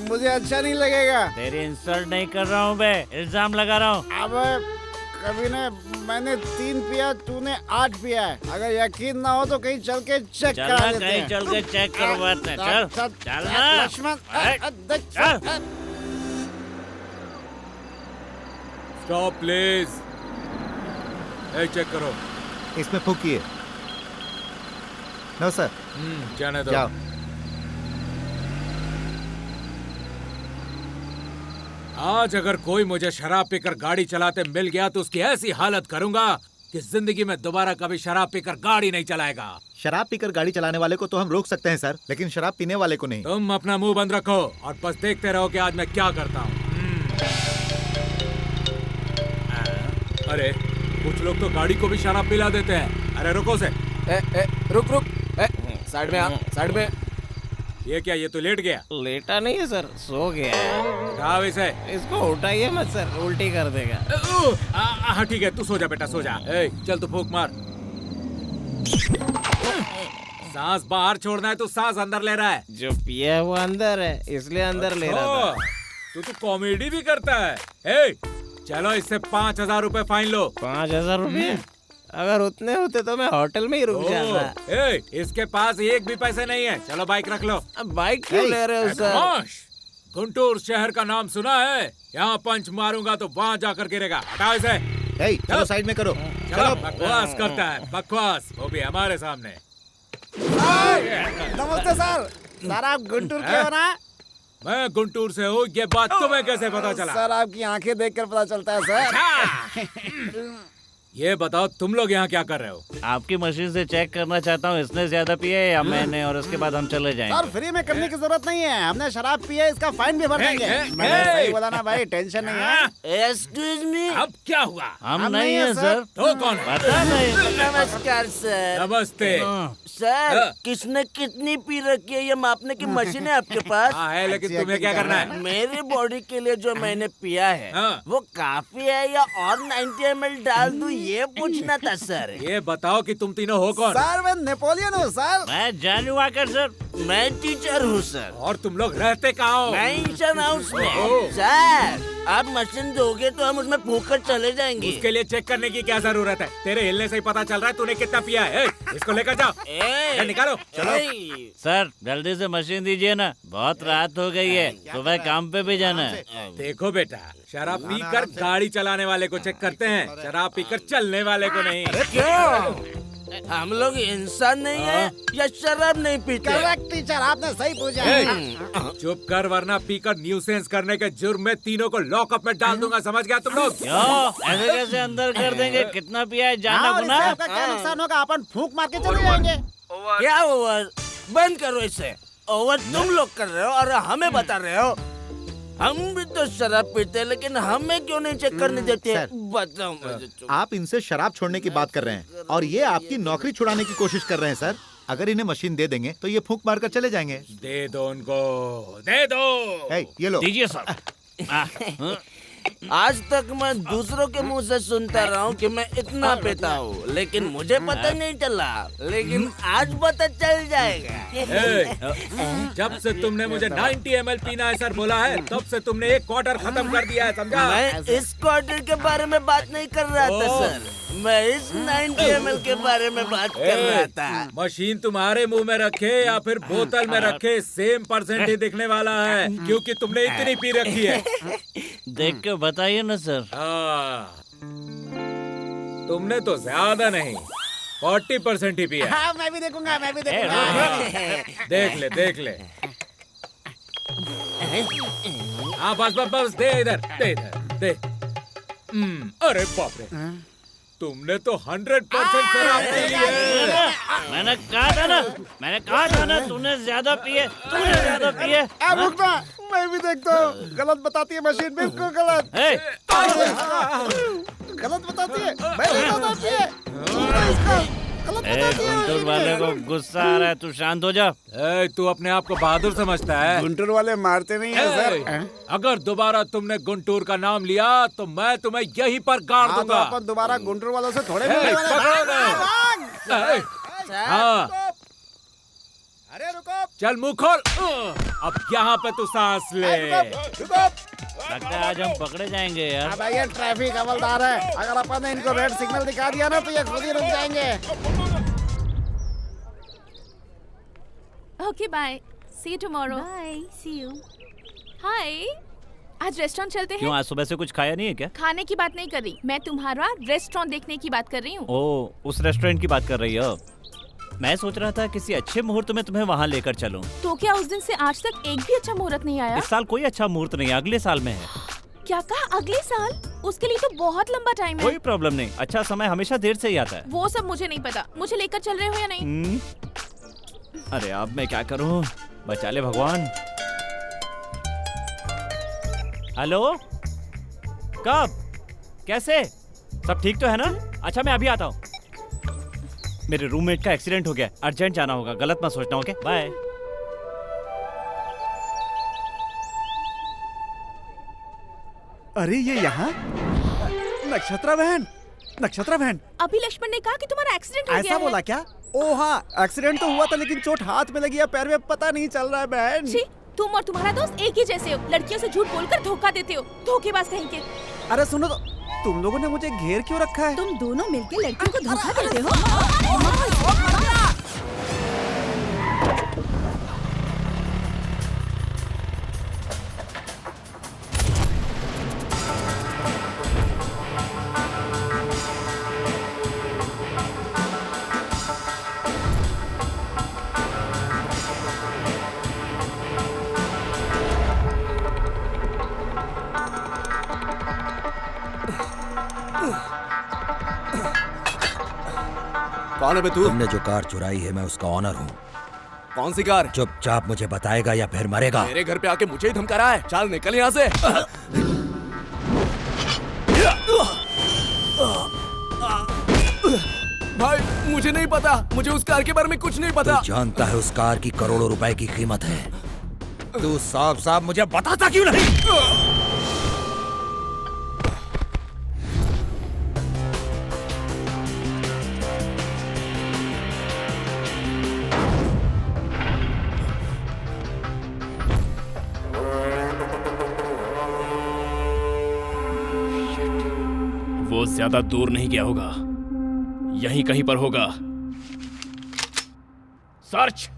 मुझे अच्छा नहीं लगेगा। तेरी इंसल्ट नहीं कर रहा हूँ बे, इल्जाम लगा रहा हूँ। अब कभी ने मैंने 3 पिया, तूने 8 पिया है। अगर यकीन ना हो तो कहीं चल के चेक करा लेते हैं। कहीं चल के चेक करवाते हैं। चल चल ना लक्ष्मण, चल। Stop please. चेक करो। इसमें फूकिए। No sir. जाने दो। जाओ। आज अगर कोई मुझे शराब पीकर गाड़ी चलाते मिल गया तो उसकी ऐसी हालत करूंगा कि जिंदगी में दोबारा कभी शराब पीकर गाड़ी नहीं चलाएगा। शराब पीकर गाड़ी चलाने वाले को तो हम रोक सकते हैं सर, लेकिन शराब पीने वाले को नहीं। तुम अपना मुंह बंद रखो और बस देखते रहो कि आज मैं क्या करता हूँ। अरे कुछ लोग तो गाड़ी को भी शराब पिला देते हैं। अरे रुको से। रुक रुक, साइड में आ, साइड में। ये क्या, ये तो लेट गया? लेटा नहीं है सर, सो गया है। उठाओ इसे। इसको उठाइए मत सर, उल्टी कर देगा। हाँ ठीक है, तू सो जा बेटा, सो जा। चल तू फूंक मार। सांस बाहर छोड़ना है तो सांस अंदर ले रहा है। जो पिया है वो अंदर है, इसलिए अंदर ले रहा था। तू तो कॉमेडी भी करता है। चलो इससे 5000 रुपए फाइन लो। 5000 रुपए? अगर उतने होते तो मैं होटल में ही रुक जाता। इसके पास एक भी पैसे नहीं है। चलो बाइक रख लो। बाइक क्यों ले रहे हो सर? गुंटूर शहर का नाम सुना है? यहाँ पंच मारूंगा तो वहाँ जाकर गिरेगा। हटाओ इसे। चलो साइड में करो। चलो। बकवास करता है, बकवास, वो भी हमारे सामने। नमस्ते सर। सर आप गुंटूर के हो ना? मैं गुंटूर से हूँ। ये बात तुम्हें कैसे पता चला? सर आपकी आंखें देखकर पता चलता है सर। ये बताओ तुम लोग यहाँ क्या कर रहे हो? आपकी मशीन से चेक करना चाहता हूँ इसने ज्यादा पिया है या मैंने, और उसके बाद हम चले जाएंगे। सर फ्री में करने की जरूरत नहीं है, हमने शराब पी है, इसका फाइन भी भर देंगे। मैंने सही बोला ना भाई, टेंशन नहीं है। Excuse me. अब क्या हुआ? हम नहीं है सर। तो कौन? पता नहीं। नमस्कार सर। नमस्ते सर। किसने कितनी पी रखी है ये मापने की मशीन है आपके पास? हाँ है, लेकिन तुम्हें क्या करना है? मेरी बॉडी के लिए जो मैंने पिया है वो काफी है या और 90 ml डाल दूं, ये पूछना था सर। ये बताओ कि तुम तीनों हो कौन? सर मैं नेपोलियन हूँ सर। मैं जानू वाकर सर। मैं टीचर हूँ सर। और तुम लोग रहते कहाँ हो? मेंशन हाउस में। सर आप मशीन दोगे तो हम उसमें फूंक कर चले जाएंगे। उसके लिए चेक करने की क्या जरूरत है? तेरे हिलने से ही पता चल रहा है तूने कितना पिया है। इसको लेकर जाओ। निकालो। चलो। सर जल्दी से मशीन दीजिए ना, बहुत रात हो गई है, सुबह काम पे भी जाना है। देखो बेटा, शराब पीकर गाड़ी चलाने वाले को चेक करते हैं, शराब पीकर चलने वाले को नहीं। क्यों? हम लोग इंसान नहीं है या शराब नहीं पीते? करेक्ट टीचर, आपने सही पूछा। चुप कर, वरना पीकर न्यूसेंस करने के जुर्म में तीनों को लॉकअप में डाल दूंगा। समझ गया तुम लोग? क्यों ऐसे कैसे अंदर कर देंगे? कितना पिया है जानना गुना? आपका क्या नुकसान होगा? अपन फूंक मार के चले जाएंगे। क्या ओवर? बंद करो इसे। ओवर तुम लोग कर रहे हो और हमें बता रहे हो। हम भी तो शराब पीते हैं, लेकिन हमें क्यों नहीं चेक करने देते? बताओ मुझे। आप इनसे शराब छोड़ने की बात कर रहे हैं और ये आपकी नौकरी छुड़ाने की कोशिश कर रहे हैं सर। अगर इन्हें मशीन दे देंगे तो ये फूंक मार कर चले जाएंगे। दे दो उनको, दे दो। ये लो। दीजिए सर। आज तक मैं दूसरों के मुंह से सुनता रहा हूँ कि मैं इतना पीता हूँ, लेकिन मुझे पता नहीं चला। लेकिन आज पता चल जाएगा। जब से तुमने मुझे 90 ml पीना है सर बोला है, तब से तुमने एक क्वार्टर खत्म कर दिया है, समझा? मैं इस क्वार्टर के बारे में बात नहीं कर रहा था सर, मैं इस 90 ml के बारे में बात कर रहा था। मशीन तुम्हारे मुंह में रखे या फिर बोतल में रखे, सेम परसेंट ही दिखने वाला है, क्योंकि तुमने इतनी पी रखी है। देख के बताइए ना सर। तुमने तो ज्यादा नहीं, 40% ही पिया। हाँ, मैं भी देखूंगा, मैं भी देखूंगा। देख ले, देख ले। हाँ बस बस बस, दे इधर, दे इधर, दे। अरे बाप रे, तुमने तो 100% शराब पी ली है। मैंने कहा था ना तूने ज्यादा पिए, रुकना, मैं भी देखता हूँ। गलत बताती है मशीन, बिल्कुल गलत। गलत बताती है, मैं नहीं बताता पिए। गलत बताती है। गुंटूर वाले को गुस्सा आ रहा है, तू शांत हो जा। तू अपने आप को बहादुर समझता है? गुंटूर वाले मारते नहीं है सर। अगर दोबारा तुमने गुंटूर का नाम लिया तो मैं तुम्हें यहीं पर गाड़ दूंगा। तो अपन दोबारा गुंटूर वालों से थोड़े मिलने वाले हैं। हाँ, अरे रुको, चल मुंह खोल। अब यहाँ पे तू सांस ले। लगता है आज हम पकड़े जाएंगे यार। अब ये ट्रैफिक हवलदार है, अगर अपन ने इनको रेड सिग्नल दिखा दिया ना तो ये खुद ही रुक जाएंगे। Okay bye, see you tomorrow. Bye, see you. Hi, आज रेस्टोरेंट चलते क्यों, हैं? आज सुबह से कुछ खाया नहीं है क्या? खाने की बात नहीं कर रही, मैं तुम्हारा रेस्टोरेंट देखने की बात कर रही हूँ। ओ, उस रेस्टोरेंट की बात कर रही हो? मैं सोच रहा था किसी अच्छे मुहूर्त में तुम्हें वहाँ लेकर चलूं। तो क्या उस दिन से आज तक एक भी अच्छा मुहूर्त नहीं आया? इस साल कोई अच्छा मुहूर्त नहीं, अगले साल में है। क्या कहा, अगले साल? उसके लिए तो बहुत लंबा टाइम है। कोई प्रॉब्लम नहीं, अच्छा समय हमेशा देर से ही आता है। वो सब मुझे नहीं पता, मुझे लेकर चल रहे हो या नहीं? अरे अब मैं क्या करूं, बचा ले भगवान। हेलो, कब, कैसे, सब ठीक तो है ना? अच्छा मैं अभी आता हूँ। मेरे रूममेट का एक्सीडेंट हो गया, अर्जेंट जाना होगा, गलत मत सोचना। Okay bye. अरे ये यहाँ नक्षत्रा बहन, नक्षत्रा बहन। अभी लक्ष्मण ने कहा कि तुम्हारा एक्सीडेंट हो गया ऐसा बोला क्या? ओ हाँ, एक्सीडेंट तो हुआ था लेकिन चोट हाथ में लगी है, पैर में पता नहीं चल रहा है बहन। छी, तुम और तुम्हारा दोस्त एक ही जैसे हो, लड़कियों से झूठ बोलकर धोखा देते हो, धोखेबाज कहीं के। अरे सुनो तो, तुम लोगों ने मुझे घेर क्यों रखा है? तुम दोनों मिलकर लड़कियों को धोखा देते हो। कौन है बे तू? तुमने जो कार चुराई है मैं उसका ऑनर हूँ। कौन सी कार? चुपचाप मुझे बताएगा या फिर मरेगा। मेरे घर पे आके मुझे ही धमका रहा है, चल निकल यहाँ से। भाई मुझे नहीं पता, मुझे उस कार के बारे में कुछ नहीं पता। तू जानता है उस कार की करोड़ों रुपए की कीमत है, तू साफ साफ मुझे बताता क्यों नहीं? वो ज्यादा दूर नहीं गया होगा, यहीं कहीं पर होगा। सर्च।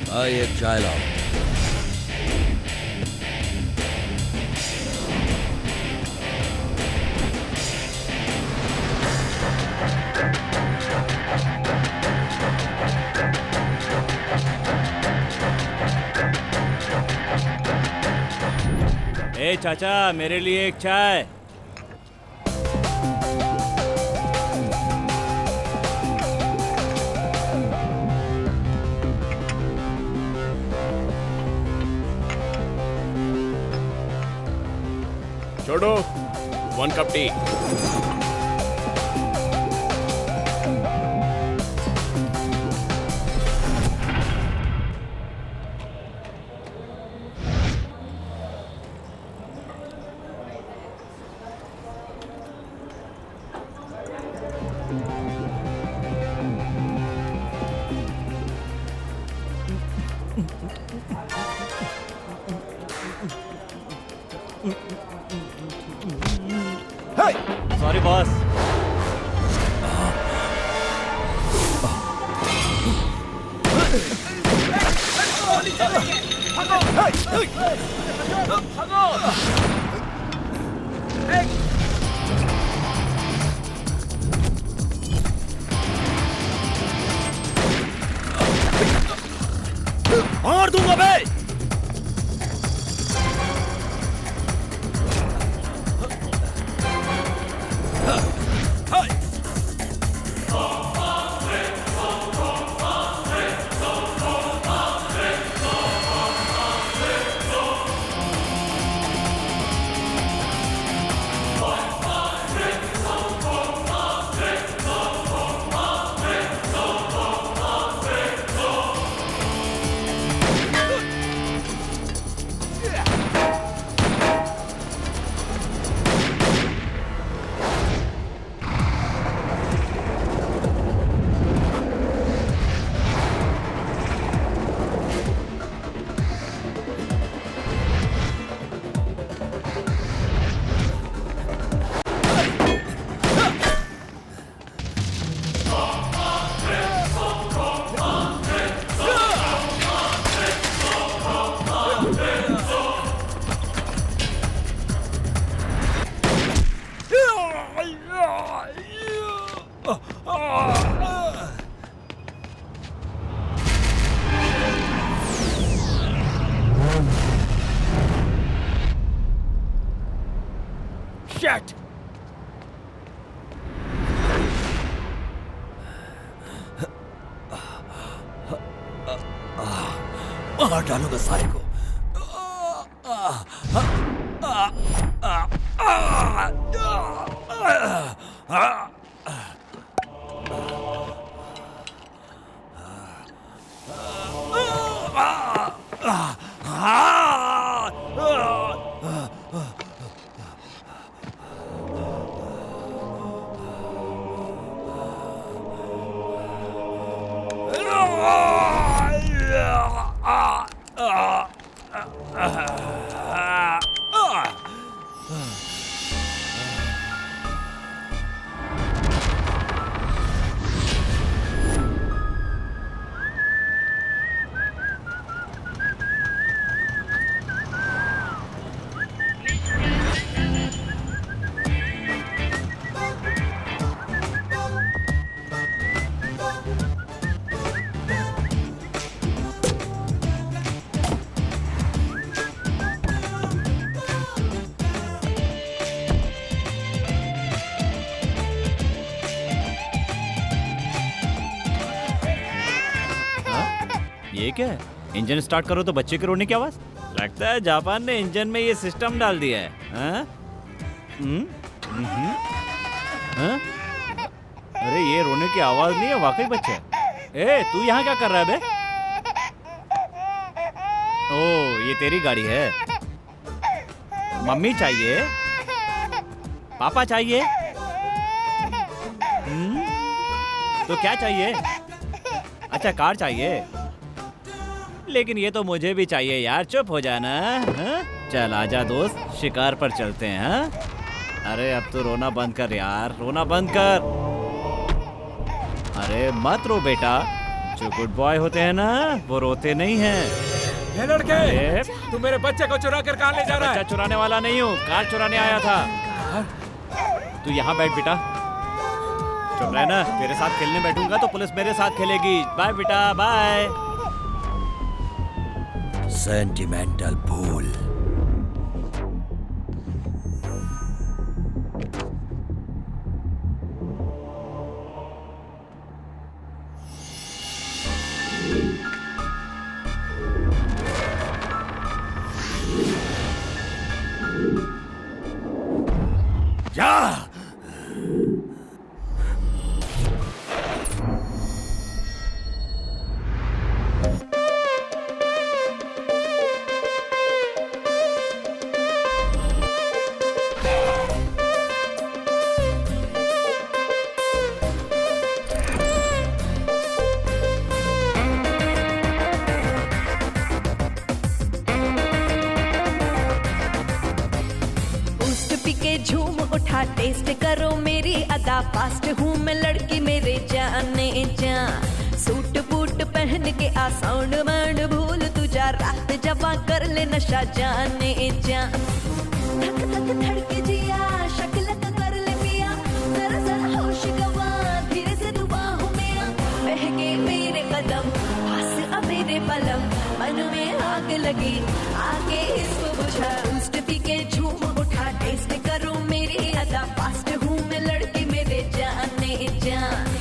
भाई एक चाय लाओ। ए चाचा, मेरे लिए एक चाय। छोड़ो, 1 कप टी। Sorry boss. मार दूंगा बे। Shit! मार डालूंगा सारे को। ये क्या है? इंजन स्टार्ट करो तो बच्चे के रोने की आवाज। लगता है जापान ने इंजन में ये सिस्टम डाल दिया है। हाँ? हाँ? अरे ये रोने की आवाज नहीं है, वाकई बच्चा है। ए तू यहाँ क्या कर रहा है बे? ओ ये तेरी गाड़ी है। मम्मी चाहिए, पापा चाहिए, तो क्या चाहिए? अच्छा कार चाहिए, लेकिन ये तो मुझे भी चाहिए यार। चुप हो जाना। हाँ? चल आजा दोस्त, शिकार पर चलते हैं। हाँ? अरे अब तो रोना बंद कर यार, रोना बंद कर। अरे मत रो बेटा, जो गुड बॉय होते हैं ना वो रोते नहीं हैं। ये लड़के, तू मेरे बच्चे को चुरा कर कहाँ ले जा रहा है? बच्चा चुराने वाला नहीं हूँ, कार चुराने आया था। तू यहाँ बैठ बेटा, चुप रहना। तेरे साथ खेलने बैठूंगा तो पुलिस मेरे साथ खेलेगी। बाय बेटा, बाय। सेंटिमेंटल फूल। जा। झूम उठा टेस्ट करो मेरी अदा, फास्ट हूँ मैं लड़की मेरे जाने जा। सूट बूट पहन के आ साउंड मांड भूल तू जा, रात जवा कर ले नशा जाने जा। धक धक धड़के जिया, शक्ल कर ले पिया, जरा जरा होश गवा, धीरे से तू बाहों में आ। बहके मेरे कदम, पास आ मेरे पलम, मन में लगी आगे इसको बुझा बूस्ट पी के झूम उठा टेस्ट करो मेरी अदा फास्ट हूँ मैं लड़की मेरे जाने जाने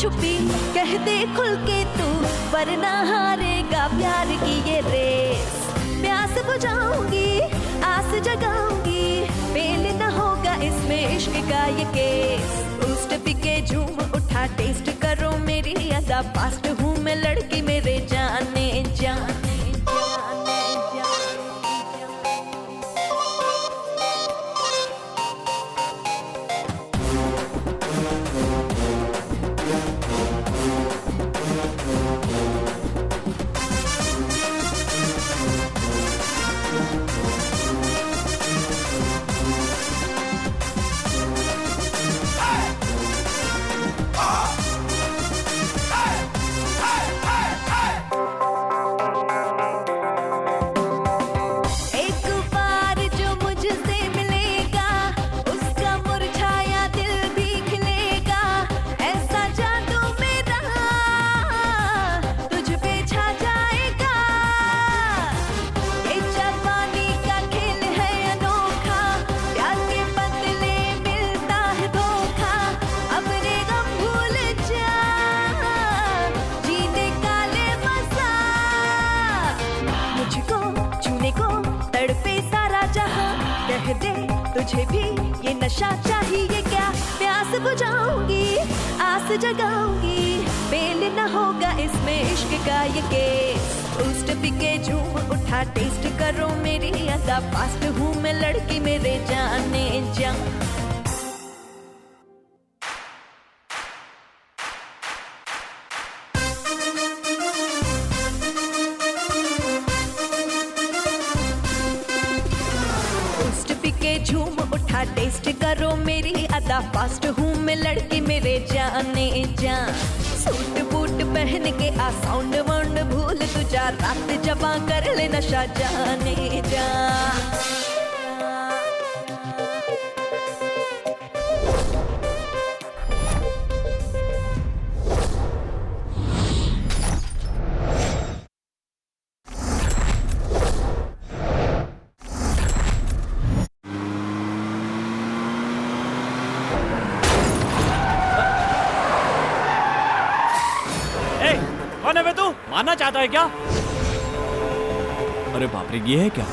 छुपी कह दे खुल के तू वरना हारेगा प्यार की ये रेस प्यास बुझाऊंगी आस जगाऊंगी फेल न होगा इसमें इश्क का ये केस बूस्ट पी के झूम उठा टेस्ट करो मेरी अदा फास्ट हूँ मैं लड़की मेरे जाने जाने तुझे भी ये नशा चाहिए क्या प्यास बुझाऊंगी आस जगाऊंगी फेल न होगा इसमें इश्क का ये केस बूस्ट पी के झूम उठा टेस्ट करो मेरी अदा फास्ट हूँ मैं लड़की मेरे जाने जा झूम उठा टेस्ट करो मेरी अदा फास्ट हूँ मैं लड़की मेरे जाने जा सूट बूट पहन के आ साउंड वाउंड भूल तू जा रात जवा कर ले नशा जाने जा मानना चाहता है क्या? अरे बाप रे, ये है क्या?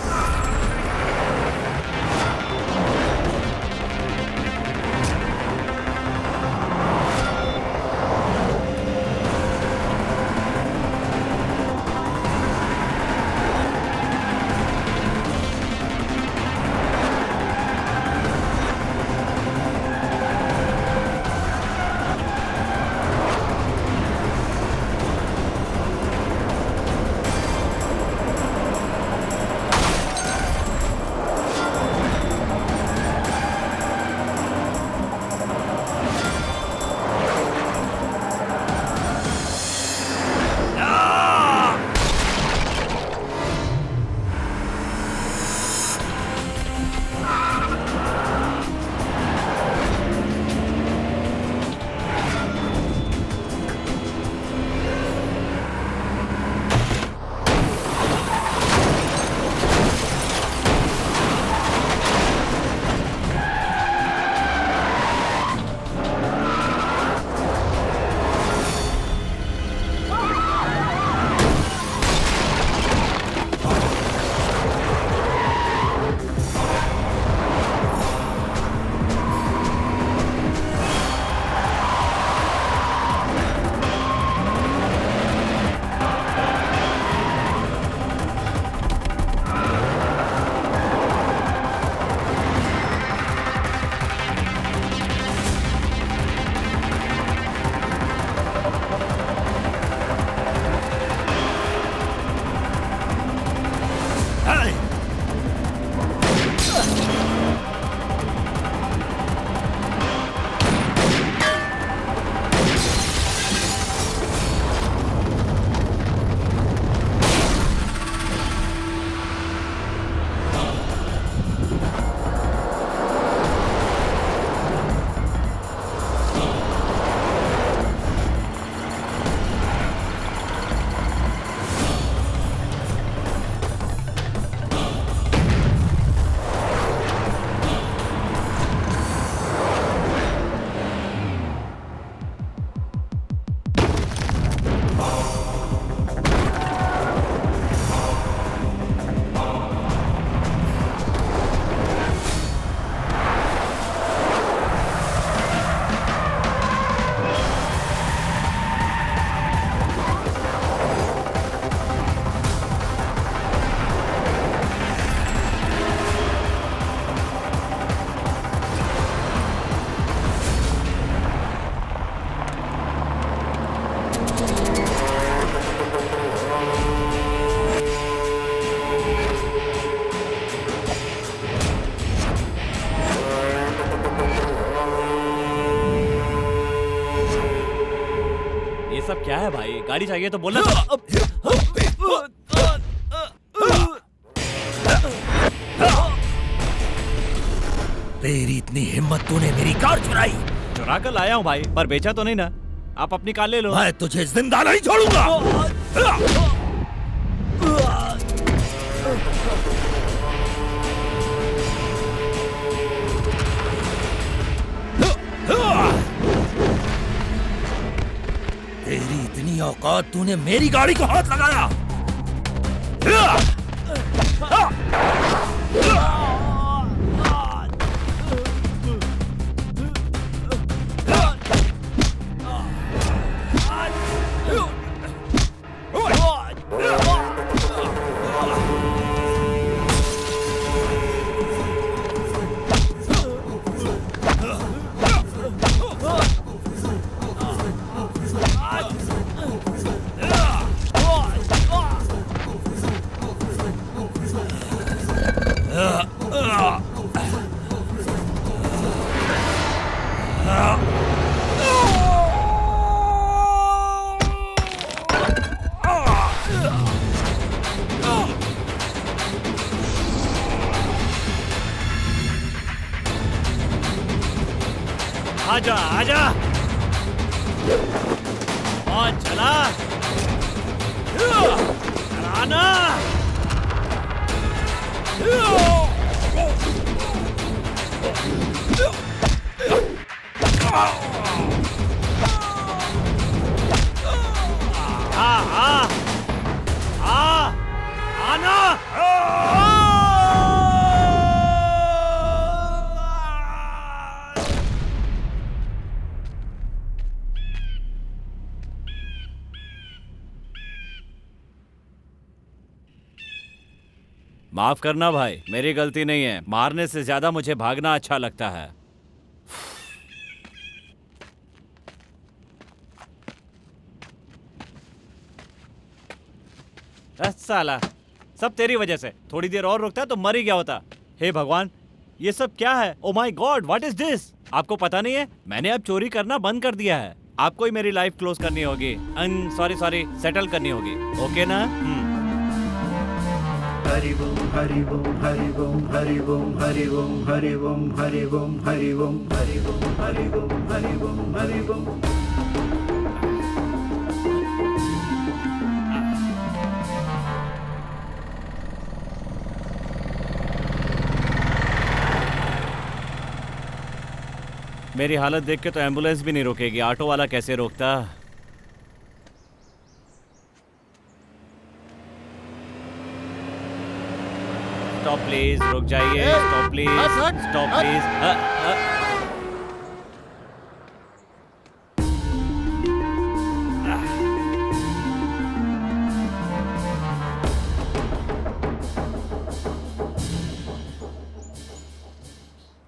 गाड़ी चाहिए तो बोलना था। तेरी इतनी हिम्मत, तूने मेरी कार चुराई। चुरा कर लाया हूँ भाई, पर बेचा तो नहीं ना। आप अपनी कार ले लो। मैं तुझे जिंदा नहीं छोड़ूंगा। तेरी इतनी औकात, तूने मेरी गाड़ी को हाथ लगाया। आजा आजा और चला चलाना। आना। माफ करना भाई, मेरी गलती नहीं है। मारने से ज्यादा मुझे भागना अच्छा लगता है। साला, सब तेरी वजह से। थोड़ी देर और रुकता तो मर ही गया होता। हे भगवान, ये सब क्या है? Oh my God, what is this? आपको पता नहीं है, मैंने अब चोरी करना बंद कर दिया है। आपको ही मेरी लाइफ क्लोज करनी होगी। सॉरी, सेटल करनी होगी। ओके ना? हरि ओम हरि ओम हरि ओम हरि ओम हरि ओम हरि ओम हरि ओम हरि ओम हरि ओम हरि ओम हरि ओम हरि ओम। मेरी हालत देख के तो एम्बुलेंस भी नहीं रोकेगी, ऑटो वाला कैसे रोकता? स्टॉप प्लीज, रुक जाइए। Stop please, stop please.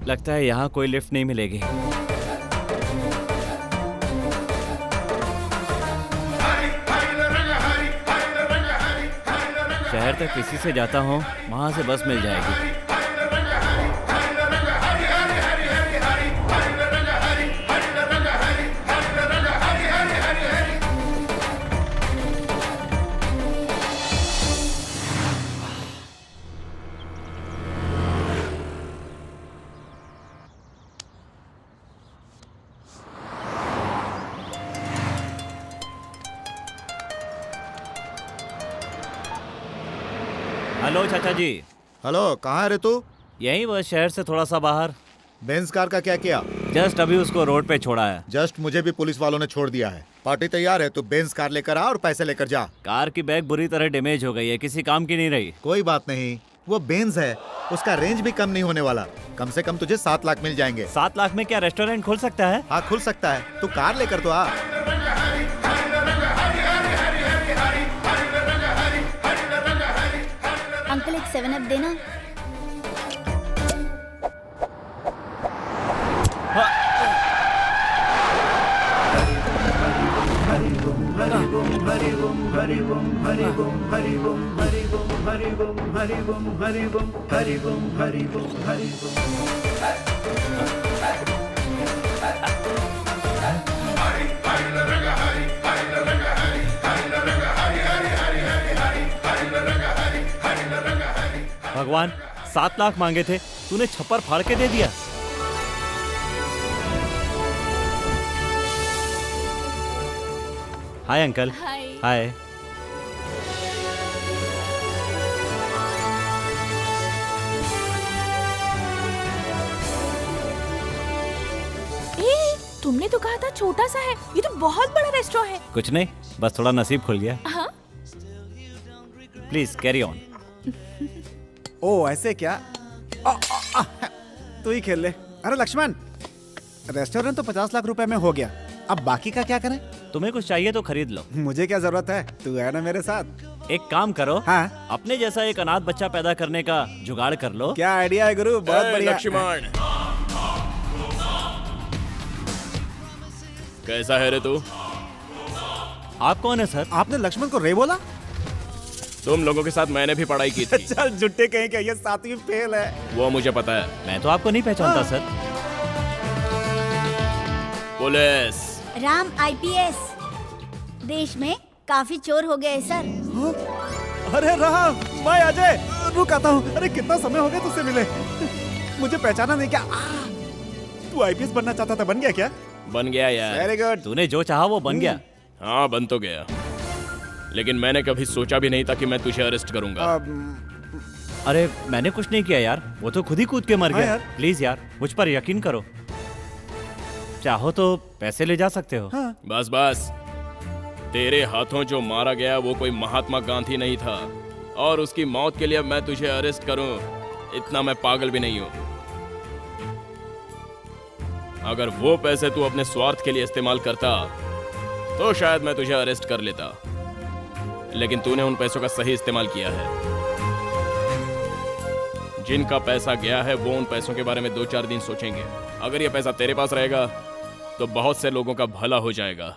लगता है यहाँ कोई लिफ्ट नहीं मिलेगी। शहर तक किसी से जाता हूँ, वहाँ से बस मिल जाएगी। हेलो चाचा जी। हेलो, कहाँ है रे तू? यहीं, बस शहर से थोड़ा सा बाहर। बेंज कार का क्या किया? जस्ट अभी उसको रोड पे छोड़ा है। जस्ट मुझे भी पुलिस वालों ने छोड़ दिया है। पार्टी तैयार है, तू बेंज कार लेकर आ और पैसे लेकर जा। कार की बैग बुरी तरह डैमेज हो गई है, किसी काम की नहीं रही। कोई बात नहीं, वो बेंज है, उसका रेंज भी कम नहीं होने वाला। कम से कम तुझे 7 लाख मिल जाएंगे। 7 लाख में क्या रेस्टोरेंट खुल सकता है? हाँ, खुल सकता है। तू कार लेकर तो आ। अंकल, एक 7 अप देना। भगवान, 7 लाख मांगे थे, तूने छप्पर फाड़ के दे दिया। Hi uncle. हाय। हाय। तुमने तो कहा था छोटा सा है, ये तो बहुत बड़ा रेस्टोरेंट है। कुछ नहीं, बस थोड़ा नसीब खुल गया। हाँ? Please carry on. ओ ऐसे क्या? तू ही खेल ले। अरे लक्ष्मण, रेस्टोरेंट तो 50 लाख रुपए में हो गया, अब बाकी का क्या करें? तुम्हें कुछ चाहिए तो खरीद लो। मुझे क्या जरूरत है, तू है ना मेरे साथ। एक काम करो, हाँ? अपने जैसा एक अनाथ बच्चा पैदा करने का जुगाड़ कर लो। क्या आइडिया है गुरु, बहुत बढ़िया। लक्ष्मण, कैसा है रे तू? आप कौन है सर? आपने लक्ष्मण को रे बोला? तुम लोगों के साथ मैंने भी पढ़ाई की थी। चल झुट्टे कहीं क्या, ये 7वीं फेल है। वो मुझे पता है। मैं तो आपको नहीं पहचानता सर। पुलिस। राम आईपीएस। देश में काफी चोर हो गए सर। अरे राम, मैं अजय, रुक आता हूँ। अरे कितना समय हो गया तुझसे मिले, मुझे पहचाना नहीं क्या? तू आईपीएस बनना चाहता था, बन गया क्या? बन गया यार। Very good. तूने जो चाहा वो बन गया। हाँ बन तो गया, लेकिन मैंने कभी सोचा भी नहीं था कि मैं तुझे अरेस्ट करूंगा। अरे मैंने कुछ नहीं किया यार, वो तो खुद ही कूद के मर हाँ गया। यार। प्लीज यार, मुझ पर यकीन करो। चाहो तो पैसे ले जा सकते हो। हाँ। बस बस, तेरे हाथों जो मारा गया वो कोई महात्मा गांधी नहीं था, और उसकी मौत के लिए मैं तुझे अरेस्ट करूं, इतना मैं पागल भी नहीं हूं। अगर वो पैसे तू अपने स्वार्थ के लिए इस्तेमाल करता तो शायद मैं तुझे अरेस्ट कर लेता, लेकिन तूने उन पैसों का सही इस्तेमाल किया है। जिनका पैसा गया है वो उन पैसों के बारे में 2-4 दिन सोचेंगे। अगर ये पैसा तेरे पास रहेगा तो बहुत से लोगों का भला हो जाएगा।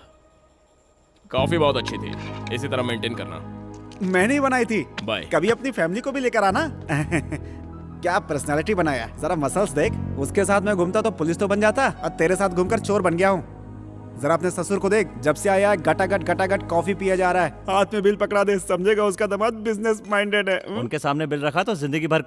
कॉफी बहुत अच्छी थी, इसी तरह मेंटेन करना। मैंने ही बनाई थी। बाय। कभी अपनी फैमिली को भी लेकर आना। क्या पर्सनालिटी बनाया, जरा मसल्स देख। उसके साथ मैं घूमता तो पुलिस तो बन जाता, और तेरे साथ घूमकर चोर बन गया हूँ। जरा अपने ससुर को देख, जब से आया गटागट कॉफी पिया जा रहा है। हाथ में बिल पकड़ा दे, समझेगा उसका दामाद बिजनेस माइंडेड है। उनके सामने बिल रखा तो जिंदगी भर